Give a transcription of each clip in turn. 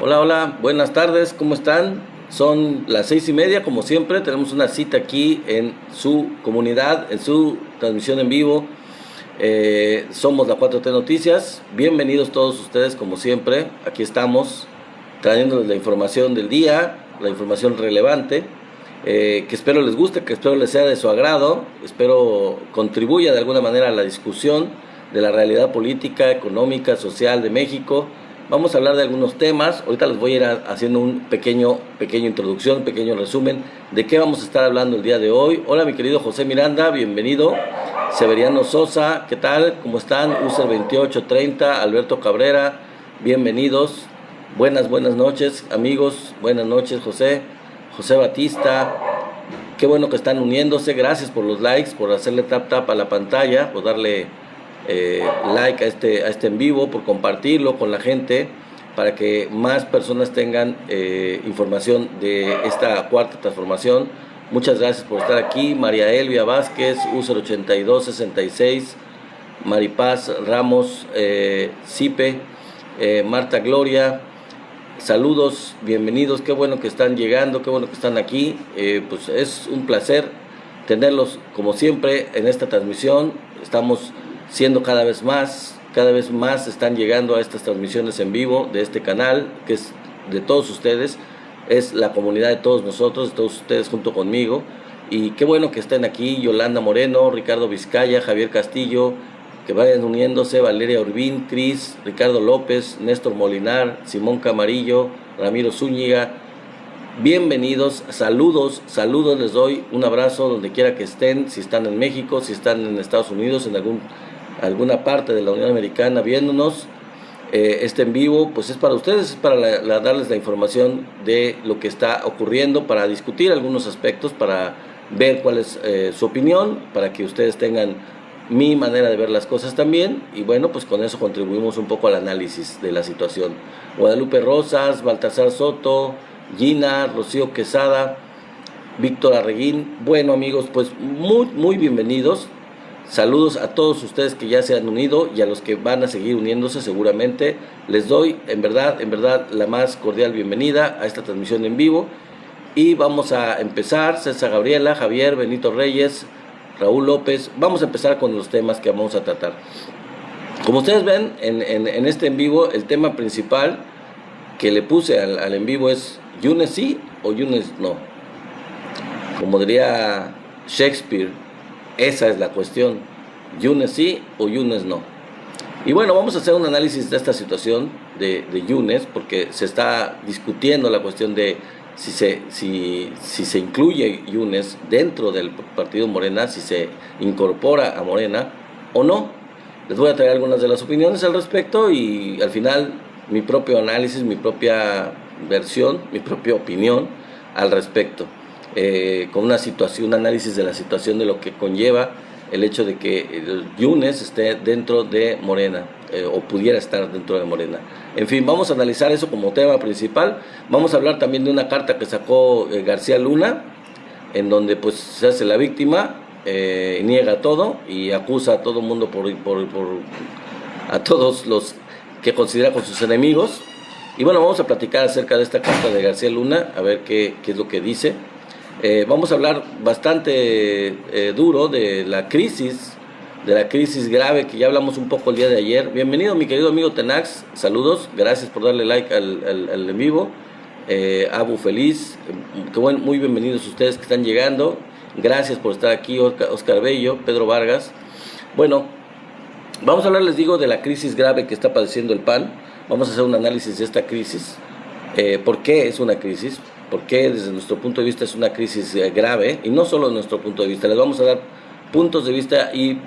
Hola, hola, buenas tardes, ¿cómo están? Son las 6:30, como siempre, tenemos una cita aquí en su comunidad, en su transmisión en vivo. Somos la 4T Noticias, bienvenidos todos ustedes, como siempre, aquí estamos trayéndoles la información del día, la información relevante, que espero les guste, que espero les sea de su agrado, espero contribuya de alguna manera a la discusión de la realidad política, económica, social de México. Vamos a hablar de algunos temas. Ahorita les voy a ir haciendo un pequeño introducción, un pequeño resumen de qué vamos a estar hablando el día de hoy. Hola, mi querido José Miranda, bienvenido. Severiano Sosa, ¿qué tal? ¿Cómo están? User 2830, Alberto Cabrera, bienvenidos. Buenas noches, amigos. Buenas noches, José Batista. Qué bueno que están uniéndose. Gracias por los likes, por hacerle tap a la pantalla, por darle like a este en vivo, por compartirlo con la gente para que más personas tengan información de esta cuarta transformación. Muchas gracias por estar aquí. María Elvia Vázquez, user 8266, Maripaz Ramos, Cipe, Marta Gloria, saludos, bienvenidos, qué bueno que están llegando, qué bueno que están aquí. Pues es un placer tenerlos como siempre en esta transmisión. Estamos siendo cada vez más están llegando a estas transmisiones en vivo de este canal, que es de todos ustedes, es la comunidad de todos nosotros, de todos ustedes junto conmigo, y qué bueno que estén aquí. Yolanda Moreno, Ricardo Vizcaya, Javier Castillo, que vayan uniéndose, Valeria Urbín, Cris, Ricardo López, Néstor Molinar, Simón Camarillo, Ramiro Zúñiga, bienvenidos, saludos, les doy un abrazo donde quiera que estén, si están en México, si están en Estados Unidos, en alguna parte de la Unión Americana viéndonos. Este en vivo pues es para ustedes, es para darles la información de lo que está ocurriendo, para discutir algunos aspectos, para ver cuál es su opinión, para que ustedes tengan mi manera de ver las cosas también, y bueno, pues con eso contribuimos un poco al análisis de la situación. Guadalupe Rosas, Baltasar Soto, Gina, Rocío Quesada, Víctor Arreguín. Bueno, amigos, pues muy bienvenidos. Saludos a todos ustedes que ya se han unido y a los que van a seguir uniéndose seguramente. Les doy en verdad la más cordial bienvenida a esta transmisión en vivo. Y vamos a empezar. César Gabriela, Javier, Benito Reyes, Raúl López. Vamos a empezar con los temas que vamos a tratar. Como ustedes ven en este en vivo, el tema principal que le puse al en vivo es Yunes sí o Yunes no. Como diría Shakespeare, esa es la cuestión, Yunes sí o Yunes no. Y bueno, vamos a hacer un análisis de esta situación de Yunes, porque se está discutiendo la cuestión de si se incluye Yunes dentro del partido Morena, si se incorpora a Morena o no. Les voy a traer algunas de las opiniones al respecto y al final mi propio análisis, mi propia versión, mi propia opinión al respecto. Con un análisis de la situación de lo que conlleva el hecho de que Yunes esté dentro de Morena, o pudiera estar dentro de Morena. En fin, vamos a analizar eso como tema principal. Vamos a hablar también de una carta que sacó García Luna, en donde pues se hace la víctima, niega todo y acusa a todo el mundo a todos los que considera con sus enemigos. Y bueno, vamos a platicar acerca de esta carta de García Luna, a ver qué es lo que dice. Vamos a hablar bastante duro de la crisis grave que ya hablamos un poco el día de ayer. Bienvenido mi querido amigo Tenax, saludos, gracias por darle like al en vivo. Abu Feliz, muy bienvenidos ustedes que están llegando, gracias por estar aquí. Oscar Bello, Pedro Vargas. Bueno, vamos a hablar, les digo, de la crisis grave que está padeciendo el PAN. Vamos a hacer un análisis de esta crisis, por qué es una crisis, por qué desde nuestro punto de vista es una crisis grave, y no solo de nuestro punto de vista. Les vamos a dar puntos de vista y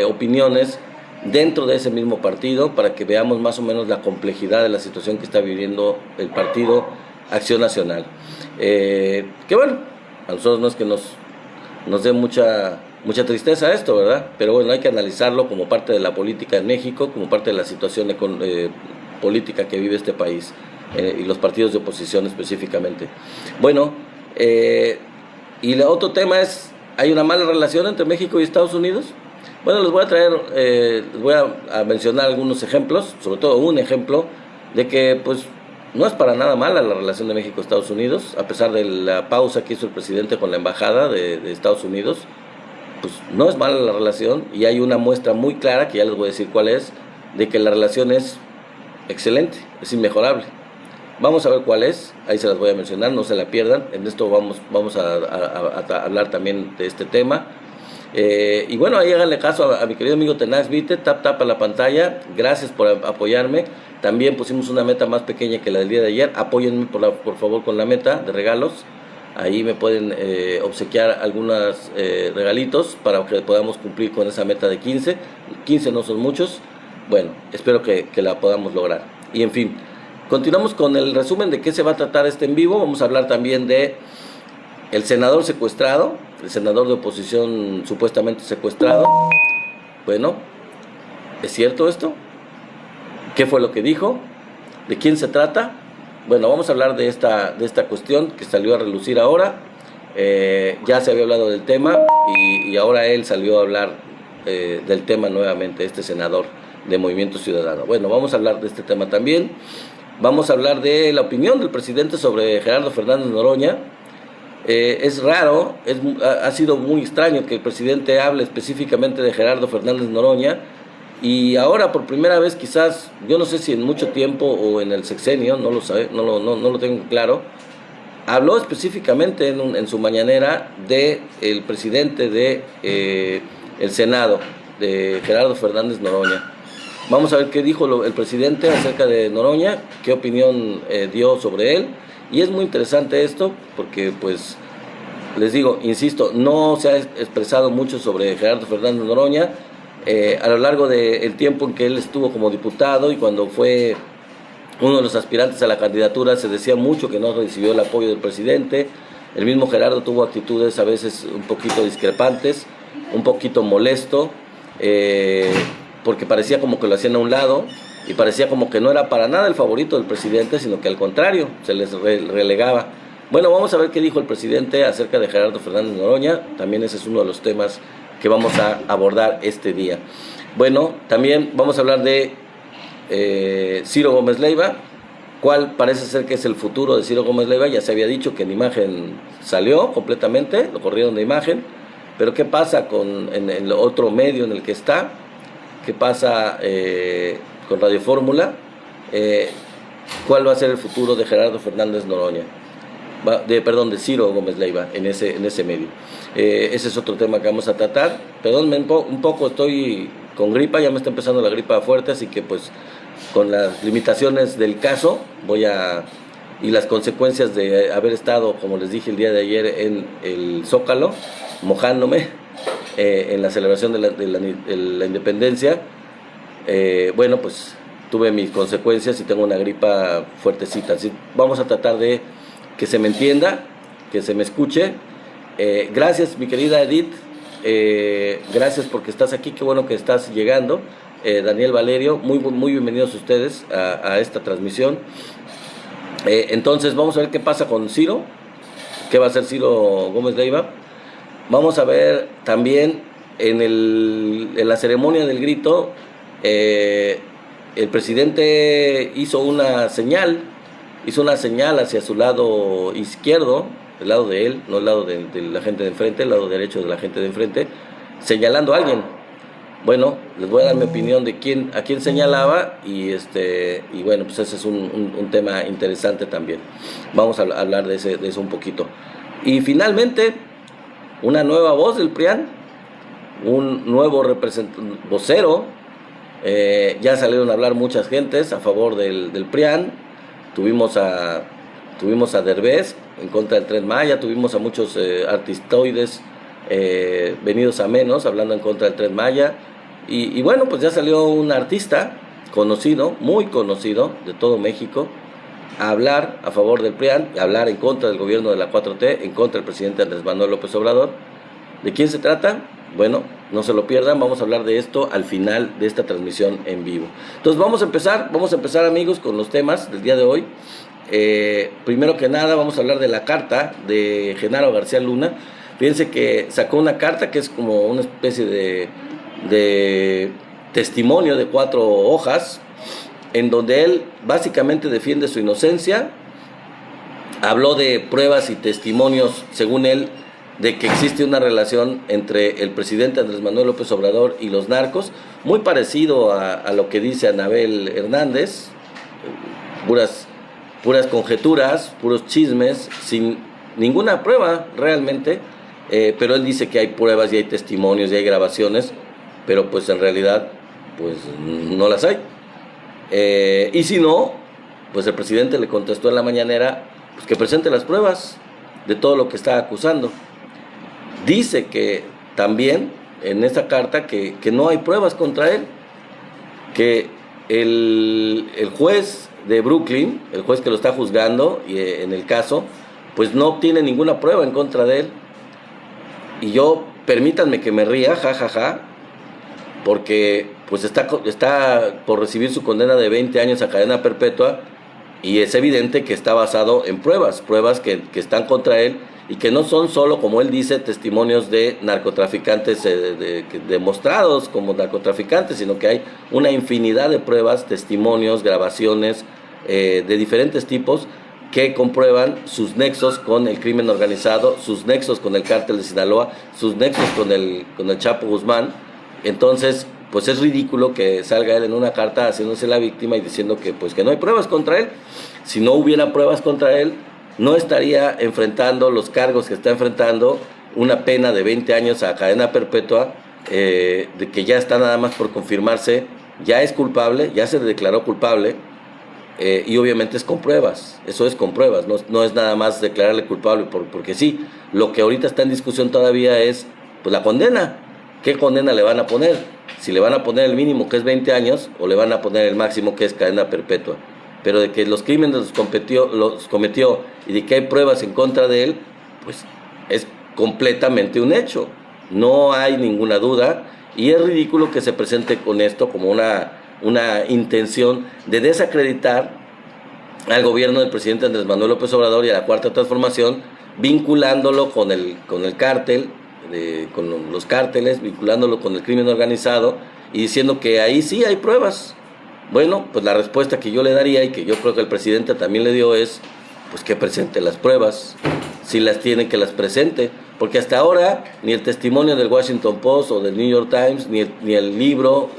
opiniones dentro de ese mismo partido para que veamos más o menos la complejidad de la situación que está viviendo el partido Acción Nacional. Que bueno, a nosotros no es que nos dé mucha tristeza esto, ¿verdad? Pero bueno, hay que analizarlo como parte de la política en México, como parte de la situación política que vive este país, y los partidos de oposición específicamente. Bueno, y el otro tema es, ¿hay una mala relación entre México y Estados Unidos? Bueno, les voy a mencionar algunos ejemplos, sobre todo un ejemplo de que pues no es para nada mala la relación de México-Estados Unidos, a pesar de la pausa que hizo el presidente con la embajada de Estados Unidos, pues no es mala la relación, y hay una muestra muy clara, que ya les voy a decir cuál es, de que la relación es excelente, es inmejorable. Vamos a ver cuál es, ahí se las voy a mencionar, no se la pierdan. En esto vamos a hablar también de este tema. Y bueno, ahí háganle caso a mi querido amigo Tenaz Vite, tap a la pantalla, gracias por apoyarme. También pusimos una meta más pequeña que la del día de ayer, apóyenme por favor con la meta de regalos. Ahí me pueden obsequiar algunos regalitos para que podamos cumplir con esa meta de 15. 15 no son muchos, bueno, espero que la podamos lograr. Y en fin, continuamos con el resumen de qué se va a tratar este en vivo. Vamos a hablar también de el senador secuestrado, el senador de oposición supuestamente secuestrado. Bueno, ¿es cierto esto? ¿Qué fue lo que dijo? ¿De quién se trata? Bueno, vamos a hablar de esta cuestión que salió a relucir ahora. Ya se había hablado del tema y ahora él salió a hablar del tema nuevamente, este senador de Movimiento Ciudadano. Bueno, vamos a hablar de este tema también. Vamos a hablar de la opinión del presidente sobre Gerardo Fernández Noroña. Es raro, ha sido muy extraño que el presidente hable específicamente de Gerardo Fernández Noroña, y ahora por primera vez, quizás, yo no sé si en mucho tiempo o en el sexenio, no lo tengo claro, habló específicamente en su mañanera del presidente el Senado, de Gerardo Fernández Noroña. Vamos a ver qué dijo el presidente acerca de Noroña, qué opinión dio sobre él. Y es muy interesante esto porque, pues, les digo, insisto, no se ha expresado mucho sobre Gerardo Fernández Noroña a lo largo del tiempo en que él estuvo como diputado, y cuando fue uno de los aspirantes a la candidatura se decía mucho que no recibió el apoyo del presidente. El mismo Gerardo tuvo actitudes a veces un poquito discrepantes, un poquito molesto, porque parecía como que lo hacían a un lado, y parecía como que no era para nada el favorito del presidente, sino que al contrario, se les relegaba. Bueno, vamos a ver qué dijo el presidente acerca de Gerardo Fernández Noroña. También ese es uno de los temas que vamos a abordar este día. Bueno, también vamos a hablar de Ciro Gómez Leiva, cuál parece ser que es el futuro de Ciro Gómez Leiva. Ya se había dicho que en Imagen salió completamente, lo corrieron de Imagen, pero ¿qué pasa en el otro medio en el que está? ¿Qué pasa con Radio Fórmula? ¿Cuál va a ser el futuro de Gerardo Fernández Noroña? De Ciro Gómez Leiva en ese medio. Ese es otro tema que vamos a tratar. Perdónme un poco, estoy con gripa, ya me está empezando la gripa fuerte, así que pues con las limitaciones del caso y las consecuencias de haber estado, como les dije el día de ayer, en el Zócalo, mojándome en la celebración de la independencia, bueno, pues tuve mis consecuencias y tengo una gripa fuertecita. Así vamos a tratar de que se me entienda, que se me escuche. Gracias, mi querida Edith, gracias porque estás aquí, qué bueno que estás llegando. Daniel Valerio, muy bienvenidos ustedes a esta transmisión. Entonces vamos a ver qué pasa con Ciro, qué va a hacer Ciro Gómez Leiva. Vamos a ver también en la ceremonia del grito, el presidente hizo una señal hacia su lado izquierdo, el lado de él, no el lado de la gente de enfrente, el lado derecho de la gente de enfrente, señalando a alguien. Bueno, les voy a dar mi opinión de a quién señalaba, y bueno, pues ese es un tema interesante también. Vamos a hablar de eso un poquito. Y finalmente, una nueva voz del PRIAN, un nuevo vocero. Ya salieron a hablar muchas gentes a favor del PRIAN. Tuvimos a Derbez en contra del Tren Maya, tuvimos a muchos artistoides venidos a menos hablando en contra del Tren Maya, y bueno, pues ya salió un artista conocido, muy conocido de todo México, a hablar a favor del PRIAN, a hablar en contra del gobierno de la 4T, en contra del presidente Andrés Manuel López Obrador. ¿De quién se trata? Bueno, no se lo pierdan, vamos a hablar de esto al final de esta transmisión en vivo. Entonces vamos a empezar amigos con los temas del día de hoy. Primero que nada vamos a hablar de la carta de Genaro García Luna. Fíjense que sacó una carta que es como una especie de testimonio de 4 hojas, en donde él básicamente defiende su inocencia. Habló de pruebas y testimonios, según él, de que existe una relación entre el presidente Andrés Manuel López Obrador y los narcos, muy parecido a lo que dice Anabel Hernández, puras conjeturas, puros chismes, sin ninguna prueba realmente, pero él dice que hay pruebas y hay testimonios y hay grabaciones, pero pues en realidad pues no las hay. Y si no, pues el presidente le contestó en la mañanera pues que presente las pruebas de todo lo que está acusando. Dice que también en esta carta que no hay pruebas contra él, que el juez de Brooklyn, el juez que lo está juzgando en el caso, pues no tiene ninguna prueba en contra de él. Y yo, permítanme que me ría, jajaja, porque pues está por recibir su condena de 20 años a cadena perpetua, y es evidente que está basado en pruebas que están contra él, y que no son solo, como él dice, testimonios de narcotraficantes demostrados como narcotraficantes, sino que hay una infinidad de pruebas, testimonios, grabaciones de diferentes tipos que comprueban sus nexos con el crimen organizado, sus nexos con el cártel de Sinaloa, sus nexos con el Chapo Guzmán. Entonces, pues es ridículo que salga él en una carta haciéndose la víctima y diciendo que pues que no hay pruebas contra él. Si no hubiera pruebas contra él, no estaría enfrentando los cargos que está enfrentando, una pena de 20 años a cadena perpetua, de que ya está nada más por confirmarse, ya es culpable, ya se declaró culpable, y obviamente es con pruebas, eso es con pruebas, no es nada más declararle culpable porque sí. Lo que ahorita está en discusión todavía es pues la condena. ¿Qué condena le van a poner? Si le van a poner el mínimo, que es 20 años, o le van a poner el máximo, que es cadena perpetua. Pero de que los crímenes los cometió y de que hay pruebas en contra de él, pues es completamente un hecho. No hay ninguna duda, y es ridículo que se presente con esto como una intención de desacreditar al gobierno del presidente Andrés Manuel López Obrador y a la Cuarta Transformación, vinculándolo con el cártel, con los cárteles, vinculándolo con el crimen organizado y diciendo que ahí sí hay pruebas. Bueno, pues la respuesta que yo le daría, y que yo creo que el presidente también le dio, es pues que presente las pruebas. Si las tiene, que las presente, porque hasta ahora ni el testimonio del Washington Post o del New York Times, ni el libro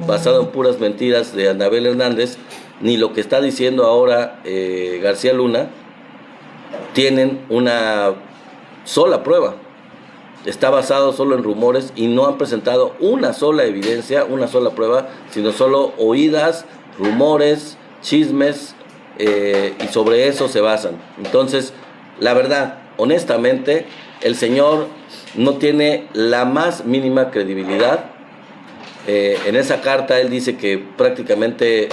basado en puras mentiras de Anabel Hernández, ni lo que está diciendo ahora García Luna, tienen una sola prueba. Está basado solo en rumores y no han presentado una sola evidencia, una sola prueba, sino solo oídas, rumores, chismes, y sobre eso se basan. Entonces, la verdad, honestamente, el señor no tiene la más mínima credibilidad. En esa carta él dice que prácticamente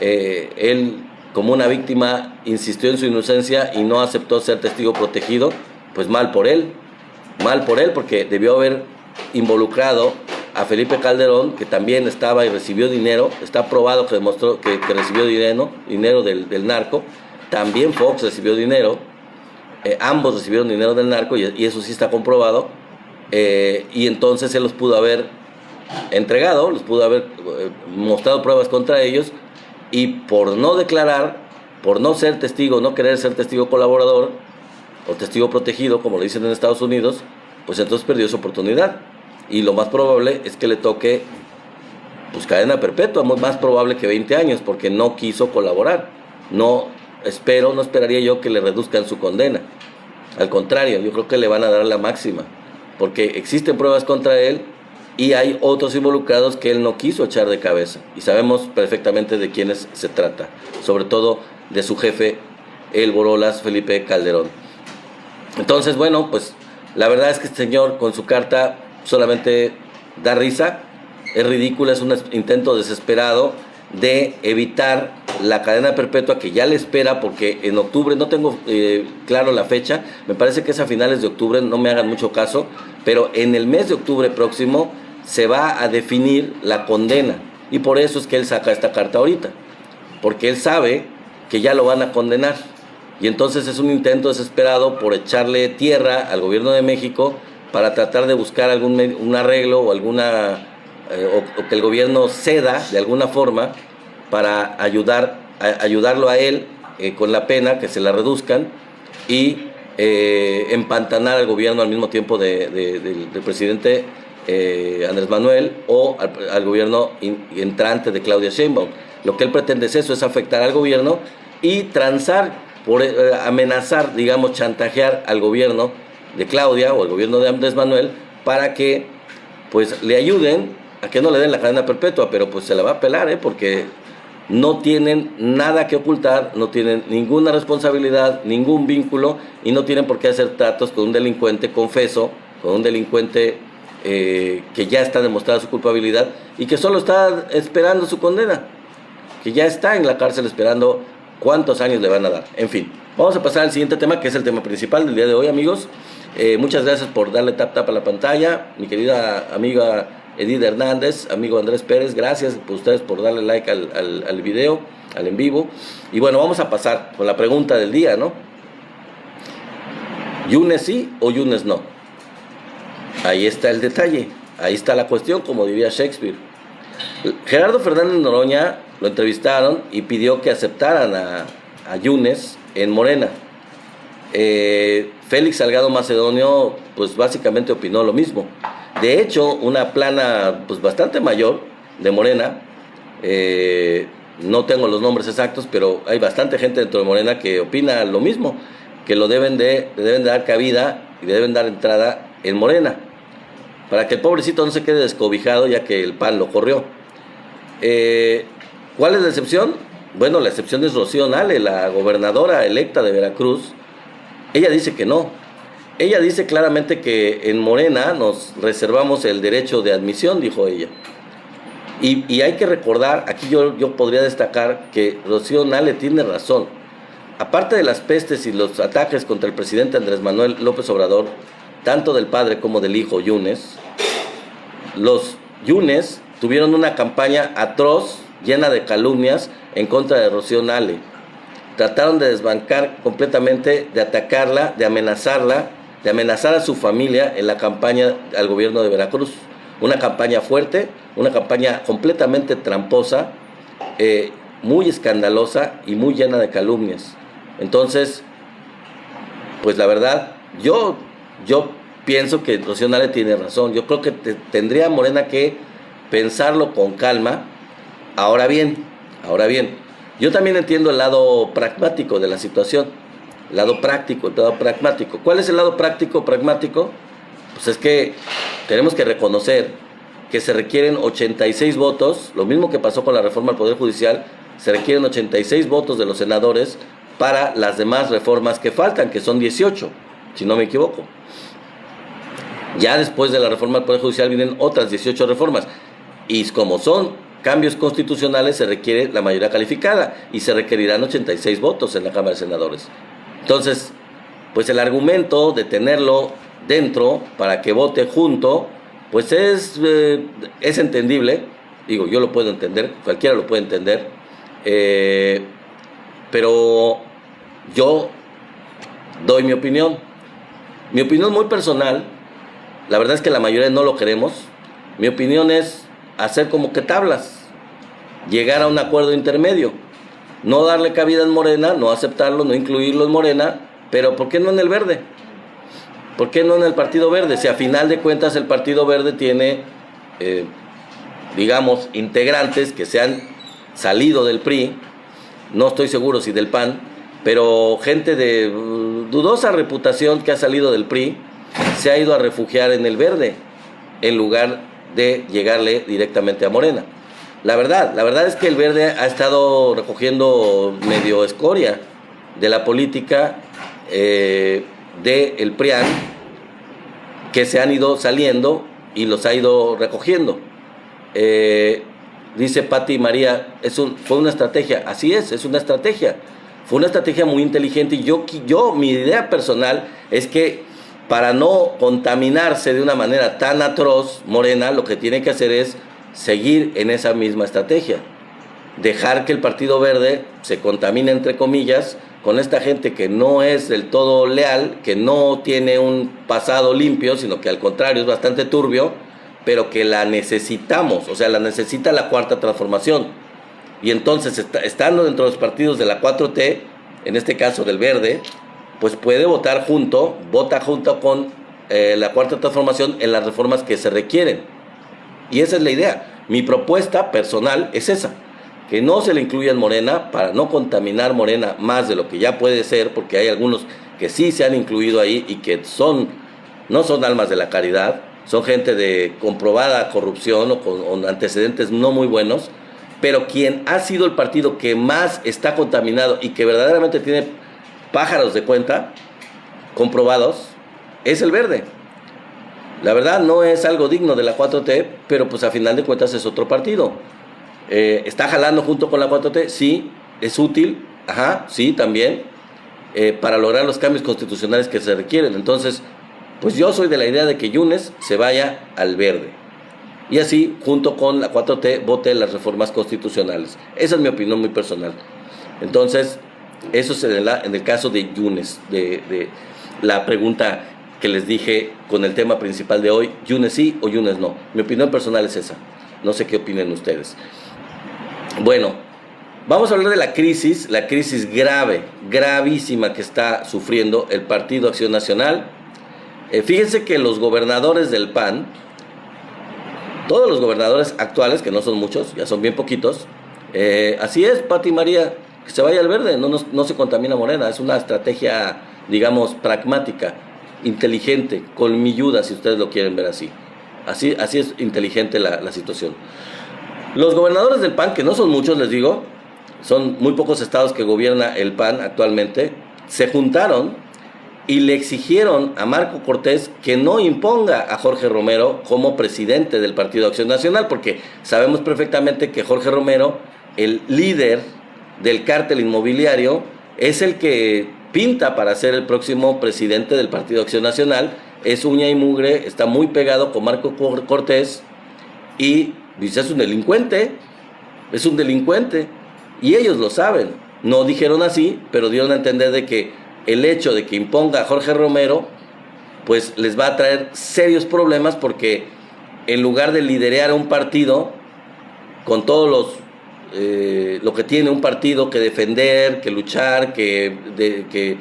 él, como una víctima, insistió en su inocencia y no aceptó ser testigo protegido. Pues mal por él, porque debió haber involucrado a Felipe Calderón, que también estaba y recibió dinero. Está probado que demostró que recibió dinero del narco. También Fox recibió dinero. Ambos recibieron dinero del narco, y eso sí está comprobado. Y entonces él los pudo haber entregado, los pudo haber mostrado pruebas contra ellos, y por no declarar, por no ser testigo, no querer ser testigo colaborador o testigo protegido, como le dicen en Estados Unidos, pues entonces perdió su oportunidad. Y lo más probable es que le toque pues cadena perpetua, más probable que 20 años, porque no quiso colaborar. No esperaría yo que le reduzcan su condena. Al contrario, yo creo que le van a dar la máxima, porque existen pruebas contra él y hay otros involucrados que él no quiso echar de cabeza, y sabemos perfectamente de quiénes se trata, sobre todo de su jefe, el Borolas Felipe Calderón. Entonces, bueno, pues la verdad es que este señor con su carta solamente da risa, es ridícula, es un intento desesperado de evitar la cadena perpetua que ya le espera, porque en octubre, no tengo claro la fecha, me parece que es a finales de octubre, no me hagan mucho caso, pero en el mes de octubre próximo se va a definir la condena, y por eso es que él saca esta carta ahorita, porque él sabe que ya lo van a condenar, y entonces es un intento desesperado por echarle tierra al gobierno de México para tratar de buscar un arreglo o o que el gobierno ceda de alguna forma para ayudarlo a él con la pena, que se la reduzcan, y empantanar al gobierno al mismo tiempo del presidente Andrés Manuel, o al gobierno entrante de Claudia Sheinbaum. Lo que él pretende es eso, es afectar al gobierno y transar, amenazar, digamos, chantajear al gobierno de Claudia o el gobierno de Andrés Manuel para que pues le ayuden a que no le den la cadena perpetua, pero pues se la va a pelar, porque no tienen nada que ocultar, no tienen ninguna responsabilidad, ningún vínculo, y no tienen por qué hacer tratos con un delincuente confeso, con un delincuente que ya está demostrada su culpabilidad y que solo está esperando su condena, que ya está en la cárcel esperando cuántos años le van a dar. En fin, vamos a pasar al siguiente tema, que es el tema principal del día de hoy, amigos. Muchas gracias por darle tap a la pantalla, mi querida amiga Edith Hernández, amigo Andrés Pérez, gracias por ustedes por darle like al video, al en vivo. Y bueno, vamos a pasar con la pregunta del día, ¿no? ¿Yunes sí o Yunes no? Ahí está el detalle, ahí está la cuestión, como diría Shakespeare. Gerardo Fernández Noroña lo entrevistaron y pidió que aceptaran a Yunes en Morena. Félix Salgado Macedonio pues básicamente opinó lo mismo. De hecho, una plana pues bastante mayor de Morena, no tengo los nombres exactos, pero hay bastante gente dentro de Morena que opina lo mismo, que lo deben de dar cabida y le deben dar entrada en Morena, para que el pobrecito no se quede descobijado ya que el PAN lo corrió. ¿Cuál es la excepción? Bueno, la excepción es Rocío Nale, la gobernadora electa de Veracruz. Ella dice que no. Ella dice claramente que en Morena nos reservamos el derecho de admisión, dijo ella. Y hay que recordar, aquí yo podría destacar que Rocío Nale tiene razón. Aparte de las pestes y los ataques contra el presidente Andrés Manuel López Obrador, tanto del padre como del hijo Yunes, los Yunes tuvieron una campaña atroz, llena de calumnias en contra de Rocío Nale. Trataron de desbancar completamente, de atacarla, de amenazarla, de amenazar a su familia en la campaña al gobierno de Veracruz. Una campaña fuerte, una campaña completamente tramposa, muy escandalosa y muy llena de calumnias. Entonces, pues la verdad, yo pienso que Rocío Nale tiene razón. Yo creo que tendría Morena que pensarlo con calma. Ahora bien, yo también entiendo el lado pragmático de la situación, el lado práctico, el lado pragmático. ¿Cuál es el lado práctico, pragmático? Pues es que tenemos que reconocer que se requieren 86 votos, lo mismo que pasó con la reforma al Poder Judicial, se requieren 86 votos de los senadores para las demás reformas que faltan, que son 18, si no me equivoco. Ya después de la reforma al Poder Judicial vienen otras 18 reformas, y como son cambios constitucionales se requiere la mayoría calificada y se requerirán 86 votos en la Cámara de Senadores. Entonces, pues el argumento de tenerlo dentro para que vote junto, pues es entendible. Digo, yo lo puedo entender, cualquiera lo puede entender, pero yo doy mi opinión muy personal. La verdad es que la mayoría no lo queremos. Mi opinión es hacer como que tablas, llegar a un acuerdo intermedio, no darle cabida en Morena, no aceptarlo, no incluirlo en Morena, pero ¿por qué no en el Verde? ¿Por qué no en el Partido Verde? Si a final de cuentas el Partido Verde tiene, digamos, integrantes que se han salido del PRI, no estoy seguro si del PAN, pero gente de dudosa reputación que ha salido del PRI se ha ido a refugiar en el Verde en lugar de llegarle directamente a Morena. La verdad es que el Verde ha estado recogiendo medio escoria de la política del PRIAN, que se han ido saliendo y los ha ido recogiendo. Dice Pati María, fue una estrategia. Así es una estrategia. Fue una estrategia muy inteligente, y mi idea personal es que para no contaminarse de una manera tan atroz, Morena lo que tiene que hacer es seguir en esa misma estrategia. Dejar que el Partido Verde se contamine, entre comillas, con esta gente que no es del todo leal, que no tiene un pasado limpio, sino que al contrario es bastante turbio, pero que la necesitamos, o sea, la necesita la Cuarta Transformación. y entonces estando dentro de los partidos de la 4T, en este caso del Verde, pues puede vota junto con la Cuarta Transformación en las reformas que se requieren. Y esa es la idea. Mi propuesta personal es esa, que no se le incluya en Morena para no contaminar Morena más de lo que ya puede ser, porque hay algunos que sí se han incluido ahí y que no son almas de la caridad, son gente de comprobada corrupción o con antecedentes no muy buenos, pero quien ha sido el partido que más está contaminado y que verdaderamente tiene pájaros de cuenta comprobados es el Verde. La verdad no es algo digno de la 4T, pero pues a final de cuentas es otro partido. ¿Está jalando junto con la 4T? Sí. ¿Es útil? Ajá, sí, también. Para lograr los cambios constitucionales que se requieren. Entonces, pues yo soy de la idea de que Yunes se vaya al Verde. Y así, junto con la 4T, vote las reformas constitucionales. Esa es mi opinión muy personal. Entonces, eso es en el caso de Yunes, de la pregunta que les dije con el tema principal de hoy, Yunes sí o Yunes no. Mi opinión personal es esa. No sé qué opinen ustedes. Bueno, vamos a hablar de la crisis gravísima que está sufriendo el Partido Acción Nacional. Fíjense que los gobernadores del PAN, todos los gobernadores actuales, que no son muchos, ya son bien poquitos, así es, Pati María, que se vaya al Verde, no se contamina Morena, es una estrategia, digamos, pragmática, inteligente, colmilluda, si ustedes lo quieren ver así. Así es inteligente la situación. Los gobernadores del PAN, que no son muchos, les digo, son muy pocos estados que gobierna el PAN actualmente, se juntaron y le exigieron a Marco Cortés que no imponga a Jorge Romero como presidente del Partido Acción Nacional, porque sabemos perfectamente que Jorge Romero, el líder del cártel inmobiliario, es el que pinta para ser el próximo presidente del Partido Acción Nacional, es uña y mugre, está muy pegado con Marco Cortés y dice, es un delincuente, y ellos lo saben. No dijeron así, pero dieron a entender de que el hecho de que imponga a Jorge Romero, pues les va a traer serios problemas, porque en lugar de liderear un partido con todos lo que tiene un partido que defender, que luchar, que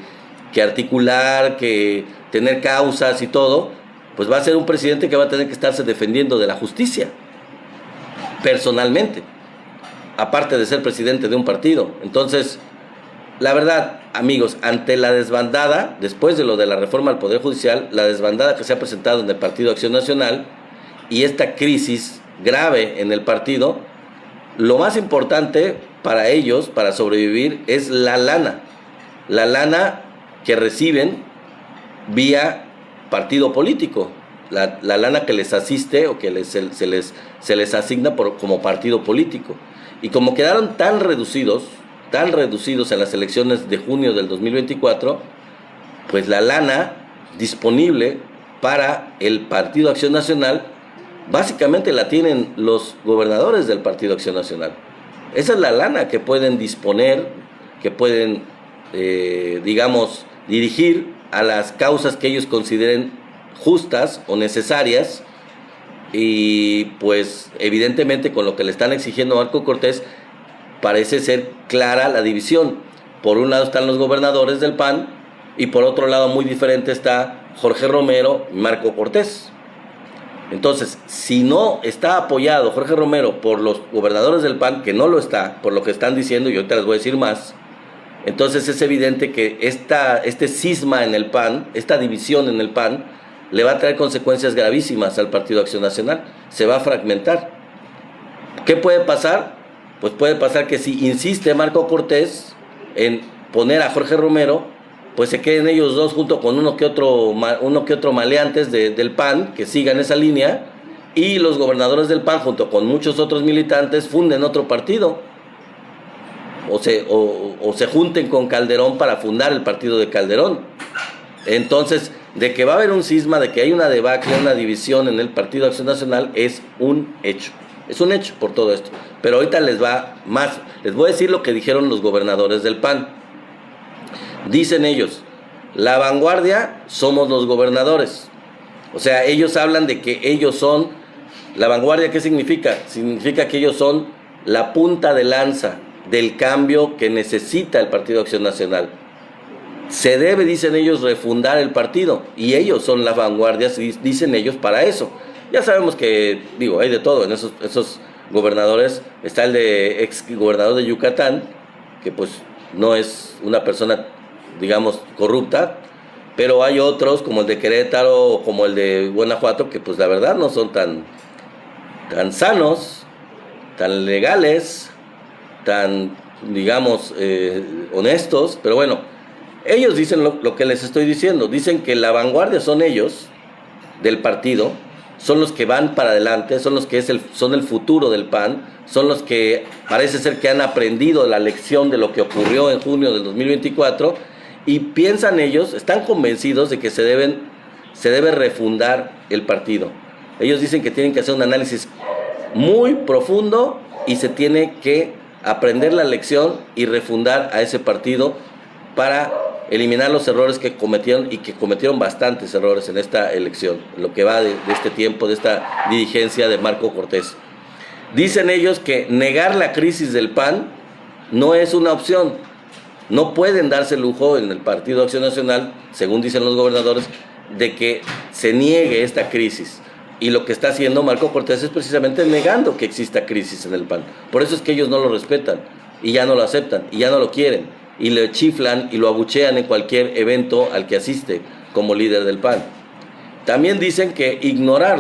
articular, que tener causas y todo, pues va a ser un presidente que va a tener que estarse defendiendo de la justicia personalmente, aparte de ser presidente de un partido. Entonces, la verdad, amigos, ante la desbandada, después de lo de la reforma al Poder Judicial, la desbandada que se ha presentado en el Partido Acción Nacional y esta crisis grave en el partido, lo más importante para ellos, para sobrevivir, es la lana que reciben vía partido político, la lana que les asiste o que se les asigna como partido político. Y como quedaron tan reducidos en las elecciones de junio del 2024, pues la lana disponible para el Partido Acción Nacional básicamente la tienen los gobernadores del Partido Acción Nacional. Esa es la lana que pueden disponer, que pueden, digamos, dirigir a las causas que ellos consideren justas o necesarias. Y pues evidentemente con lo que le están exigiendo a Marco Cortés parece ser clara la división. Por un lado están los gobernadores del PAN y por otro lado muy diferente está Jorge Romero y Marco Cortés. Entonces, si no está apoyado Jorge Romero por los gobernadores del PAN, que no lo está, por lo que están diciendo, y ahorita les voy a decir más, entonces es evidente que este cisma en el PAN, esta división en el PAN, le va a traer consecuencias gravísimas al Partido Acción Nacional. Se va a fragmentar. ¿Qué puede pasar? Pues puede pasar que si insiste Marco Cortés en poner a Jorge Romero, pues se queden ellos dos junto con uno que otro maleantes del PAN que sigan esa línea, y los gobernadores del PAN junto con muchos otros militantes funden otro partido, o se junten con Calderón para fundar el partido de Calderón. Entonces, de que va a haber un cisma, de que hay una debacle, una división en el Partido Acción Nacional, es un hecho. Es un hecho por todo esto. Pero ahorita les voy a decir lo que dijeron los gobernadores del PAN. Dicen ellos, la vanguardia somos los gobernadores. O sea, ellos hablan de que ellos son, la vanguardia, ¿qué significa? Significa que ellos son la punta de lanza del cambio que necesita el Partido Acción Nacional. Se debe, dicen ellos, refundar el partido, y ellos son las vanguardias, dicen ellos, para eso. Ya sabemos que, hay de todo en esos gobernadores. Está el de ex gobernador de Yucatán, que pues no es una persona, digamos, corrupta, pero hay otros como el de Querétaro o como el de Guanajuato que pues la verdad no son tan sanos, tan legales, tan, digamos, honestos. Pero bueno, ellos dicen lo que les estoy diciendo. Dicen que la vanguardia son ellos, del partido, son los que van para adelante, son los que son el futuro del PAN, son los que parece ser que han aprendido la lección de lo que ocurrió en junio del 2024, y piensan ellos, están convencidos de que se debe refundar el partido. Ellos dicen que tienen que hacer un análisis muy profundo y se tiene que aprender la lección y refundar a ese partido para eliminar los errores que cometieron, y que cometieron bastantes errores en esta elección, en lo que va de este tiempo, de esta dirigencia de Marco Cortés. Dicen ellos que negar la crisis del PAN no es una opción. No pueden darse el lujo en el Partido Acción Nacional, según dicen los gobernadores, de que se niegue esta crisis. Y lo que está haciendo Marco Cortés es precisamente negando que exista crisis en el PAN. Por eso es que ellos no lo respetan, y ya no lo aceptan, y ya no lo quieren, y le chiflan y lo abuchean en cualquier evento al que asiste como líder del PAN. También dicen que ignorar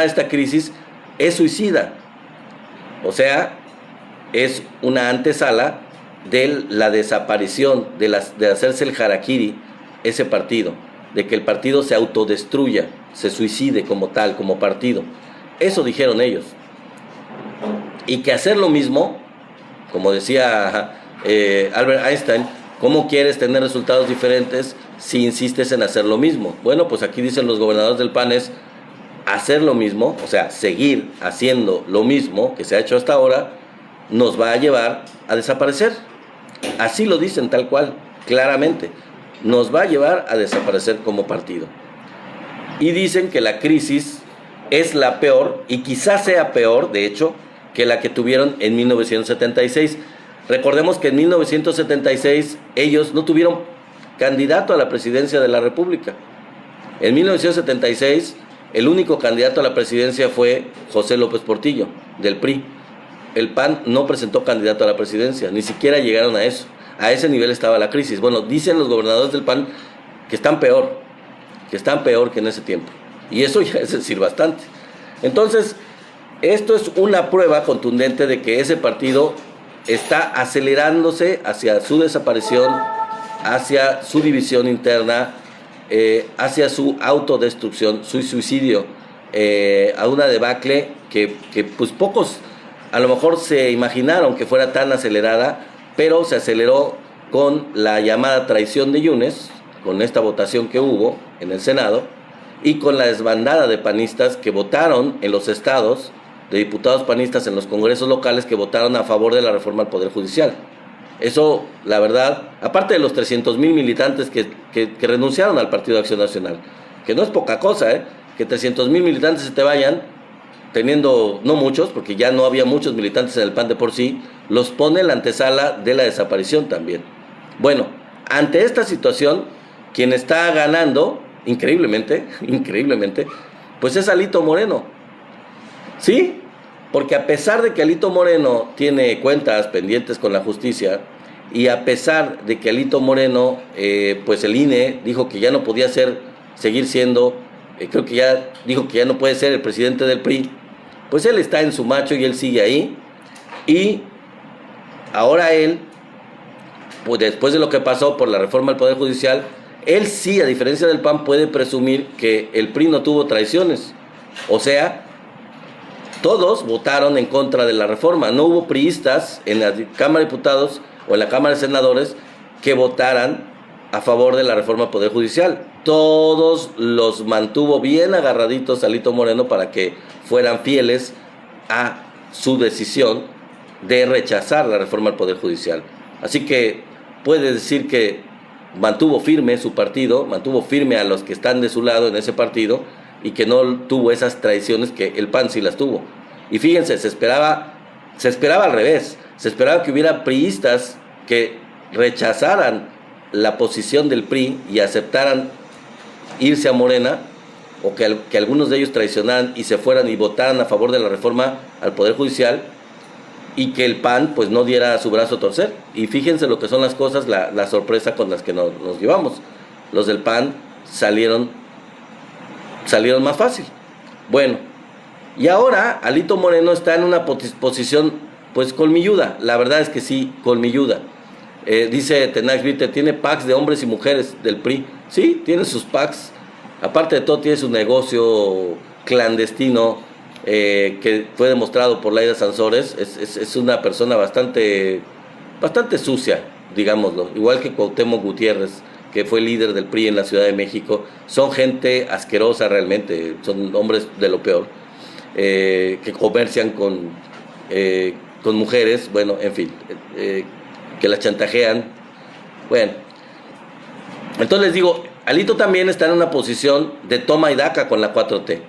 esta crisis es suicida. O sea, es una antesala de la desaparición, de hacerse el harakiri, ese partido, de que el partido se autodestruya, se suicide como tal, como partido. Eso dijeron ellos. Y que hacer lo mismo, como decía Albert Einstein, ¿cómo quieres tener resultados diferentes si insistes en hacer lo mismo? Bueno, pues aquí dicen los gobernadores del PAN es hacer lo mismo, o sea, seguir haciendo lo mismo que se ha hecho hasta ahora, nos va a llevar a desaparecer. Así lo dicen tal cual, claramente. Nos va a llevar a desaparecer como partido. Y dicen que la crisis es la peor, y quizás sea peor, de hecho, que la que tuvieron en 1976. Recordemos que en 1976 ellos no tuvieron candidato a la presidencia de la República. En 1976 el único candidato a la presidencia fue José López Portillo, del PRI. El PAN no presentó candidato a la presidencia, ni siquiera llegaron a eso. A ese nivel estaba la crisis. Bueno, dicen los gobernadores del PAN que están peor que en ese tiempo. Y eso ya es decir bastante. Entonces, esto es una prueba contundente de que ese partido está acelerándose hacia su desaparición, hacia su división interna, hacia su autodestrucción, su suicidio, a una debacle que pues pocos a lo mejor se imaginaron que fuera tan acelerada, pero se aceleró con la llamada traición de Yunes, con esta votación que hubo en el Senado, y con la desbandada de panistas que votaron en los estados, de diputados panistas en los congresos locales que votaron a favor de la reforma al Poder Judicial. Eso, la verdad, aparte de los 300,000 militantes que renunciaron al Partido de Acción Nacional, que no es poca cosa, que 300,000 militantes se te vayan, teniendo no muchos, porque ya no había muchos militantes en el PAN de por sí, los pone en la antesala de la desaparición también. Bueno, ante esta situación, quien está ganando, increíblemente, pues es Alito Moreno. ¿Sí? Porque a pesar de que Alito Moreno tiene cuentas pendientes con la justicia, y a pesar de que Alito Moreno, pues el INE dijo que ya no podía seguir siendo, creo que ya dijo que ya no puede ser el presidente del PRI, pues él está en su macho y él sigue ahí. Y ahora él, pues después de lo que pasó por la reforma al Poder Judicial, él sí, a diferencia del PAN, puede presumir que el PRI no tuvo traiciones. O sea, todos votaron en contra de la reforma. No hubo priistas en la Cámara de Diputados o en la Cámara de Senadores que votaran a favor de la reforma al Poder Judicial. Todos los mantuvo bien agarraditos Alito Moreno para que fueran fieles a su decisión de rechazar la reforma al Poder Judicial. Así que puede decir que mantuvo firme su partido, mantuvo firme a los que están de su lado en ese partido, y que no tuvo esas traiciones que el PAN sí las tuvo. Y fíjense, se esperaba Se esperaba al revés, se esperaba que hubiera priistas que rechazaran la posición del PRI y aceptaran irse a Morena, o que algunos de ellos traicionaran y se fueran y votaran a favor de la reforma al Poder Judicial, y que el PAN pues no diera su brazo a torcer. Y fíjense lo que son las cosas, la sorpresa con las que nos llevamos. Los del PAN salieron más fácil. Bueno, y ahora Alito Moreno está en una posición pues colmilluda. La verdad es que sí, colmilluda. Dice Tenax Vite, tiene packs de hombres y mujeres del PRI. Sí, tiene sus packs. Aparte de todo, tiene su negocio clandestino, que fue demostrado por Laida Sansores. Es una persona bastante sucia, digámoslo. Igual que Cuauhtémoc Gutiérrez, que fue líder del PRI en la Ciudad de México. Son gente asquerosa realmente, son hombres de lo peor, que comercian con mujeres, bueno, en fin, que las chantajean. Bueno, entonces les digo, Alito también está en una posición de toma y daca con la 4T.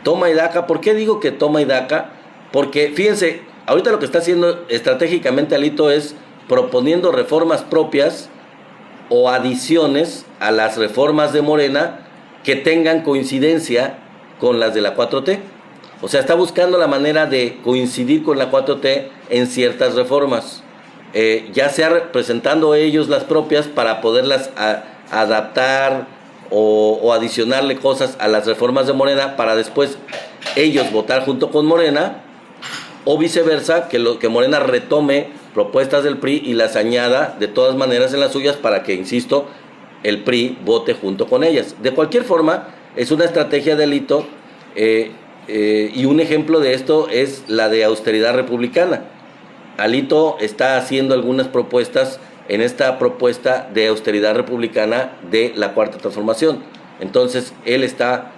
Toma y daca. ¿Por qué digo que toma y daca? Porque fíjense, ahorita lo que está haciendo estratégicamente Alito es proponiendo reformas propias o adiciones a las reformas de Morena que tengan coincidencia con las de la 4T. O sea, está buscando la manera de coincidir con la 4T en ciertas reformas, ya sea presentando ellos las propias para poderlas adaptar o adicionarle cosas a las reformas de Morena para después ellos votar junto con Morena, o viceversa, que Morena retome propuestas del PRI y las añada de todas maneras en las suyas para que, insisto, el PRI vote junto con ellas. De cualquier forma, es una estrategia de Alito, y un ejemplo de esto es la de austeridad republicana. Alito está haciendo algunas propuestas en esta propuesta de austeridad republicana de la Cuarta Transformación. Entonces, él está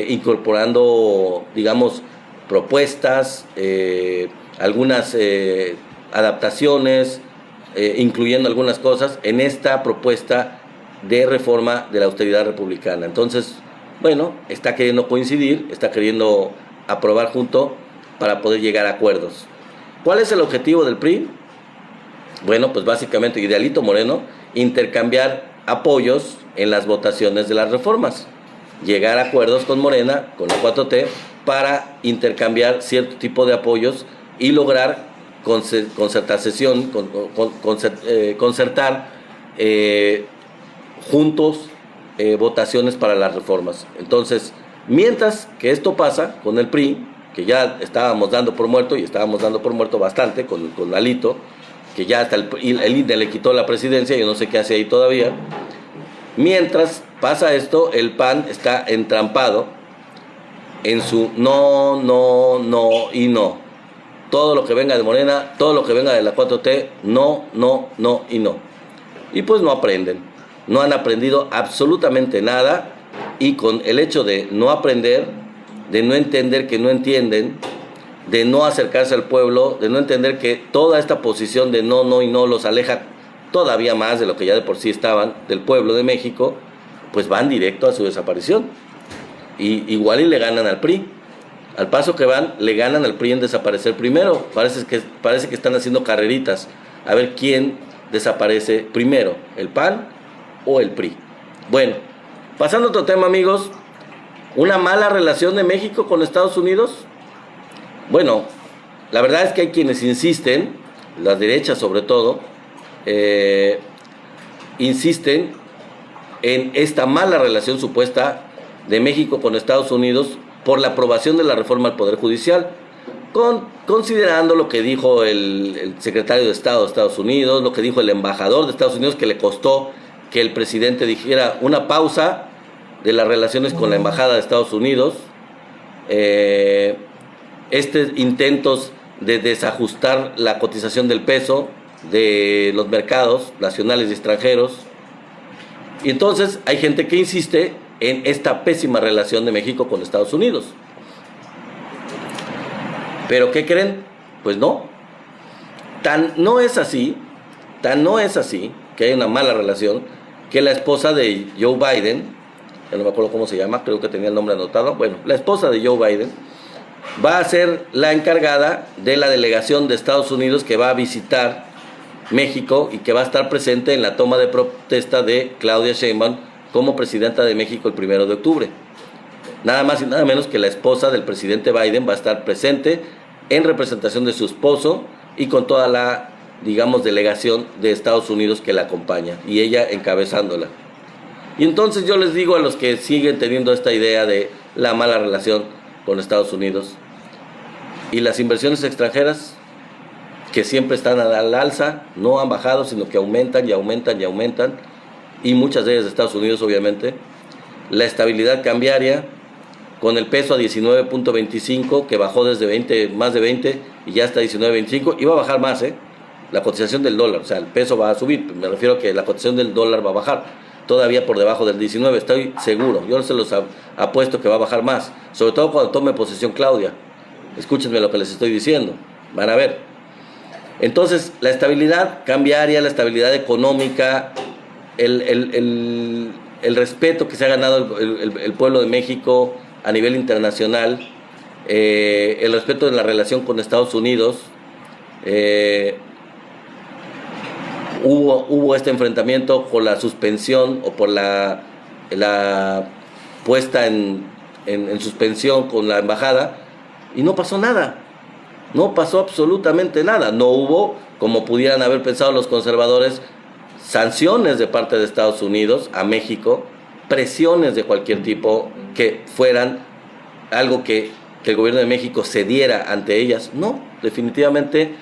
incorporando, digamos, propuestas, algunas adaptaciones, incluyendo algunas cosas en esta propuesta de reforma de la austeridad republicana. Entonces, bueno, está queriendo coincidir, está queriendo aprobar junto para poder llegar a acuerdos. ¿Cuál es el objetivo del PRI? Bueno, pues básicamente, y de Alito Moreno, intercambiar apoyos en las votaciones de las reformas, llegar a acuerdos con Morena, con la 4T, para intercambiar cierto tipo de apoyos y lograr concertar juntos votaciones para las reformas. Entonces, mientras que esto pasa con el PRI, que ya estábamos dando por muerto, y estábamos dando por muerto bastante con Alito, que ya hasta el INE le quitó la presidencia, yo no sé qué hace ahí todavía. Mientras pasa esto, el PAN está entrampado en su no y no. Todo lo que venga de Morena, todo lo que venga de la 4T, no y no. Y pues no aprenden, no han aprendido absolutamente nada, y con el hecho de no aprender, de no entender que no entienden, de no acercarse al pueblo, de no entender que toda esta posición de no y no los aleja todavía más de lo que ya de por sí estaban del pueblo de México, pues van directo a su desaparición. Y igual y le ganan al PRI. Al paso que van, le ganan al PRI en desaparecer primero. Parece que están haciendo carreritas a ver quién desaparece primero, el PAN o el PRI. Bueno, pasando a otro tema, amigos. Una mala relación de México con Estados Unidos. Bueno, la verdad es que hay quienes insisten, las derechas sobre todo, insisten en esta mala relación supuesta de México con Estados Unidos por la aprobación de la reforma al Poder Judicial, considerando lo que dijo el secretario de Estado de Estados Unidos, lo que dijo el embajador de Estados Unidos, que le costó que el presidente dijera una pausa de las relaciones con la embajada de Estados Unidos, intentos de desajustar la cotización del peso de los mercados nacionales y extranjeros. Y entonces hay gente que insiste en esta pésima relación de México con Estados Unidos. ¿Pero qué creen? Pues no. Tan no es así que hay una mala relación, que la esposa de Joe Biden, ya no me acuerdo cómo se llama, creo que tenía el nombre anotado, bueno, la esposa de Joe Biden va a ser la encargada de la delegación de Estados Unidos que va a visitar México y que va a estar presente en la toma de protesta de Claudia Sheinbaum como presidenta de México el 1 de octubre. Nada más y nada menos que la esposa del presidente Biden va a estar presente en representación de su esposo y con toda la, digamos, delegación de Estados Unidos que la acompaña y ella encabezándola. Y entonces yo les digo a los que siguen teniendo esta idea de la mala relación con Estados Unidos y las inversiones extranjeras que siempre están al alza, no han bajado, sino que aumentan y aumentan y aumentan, y muchas de ellas de Estados Unidos obviamente, la estabilidad cambiaria con el peso a 19.25 que bajó desde 20, más de 20 y ya está a 19.25 y va a bajar más, la cotización del dólar, o sea, el peso va a subir, me refiero a que la cotización del dólar va a bajar, todavía por debajo del 19, estoy seguro, yo se los apuesto que va a bajar más, sobre todo cuando tome posesión Claudia, escúchenme lo que les estoy diciendo, van a ver. Entonces, la estabilidad cambiaria, la estabilidad económica, el respeto que se ha ganado el pueblo de México a nivel internacional, el respeto en la relación con Estados Unidos, hubo este enfrentamiento por la suspensión o por la puesta en suspensión con la embajada y no pasó nada. No pasó absolutamente nada. No hubo, como pudieran haber pensado los conservadores, sanciones de parte de Estados Unidos a México, presiones de cualquier tipo que fueran algo que el gobierno de México cediera ante ellas. No, definitivamente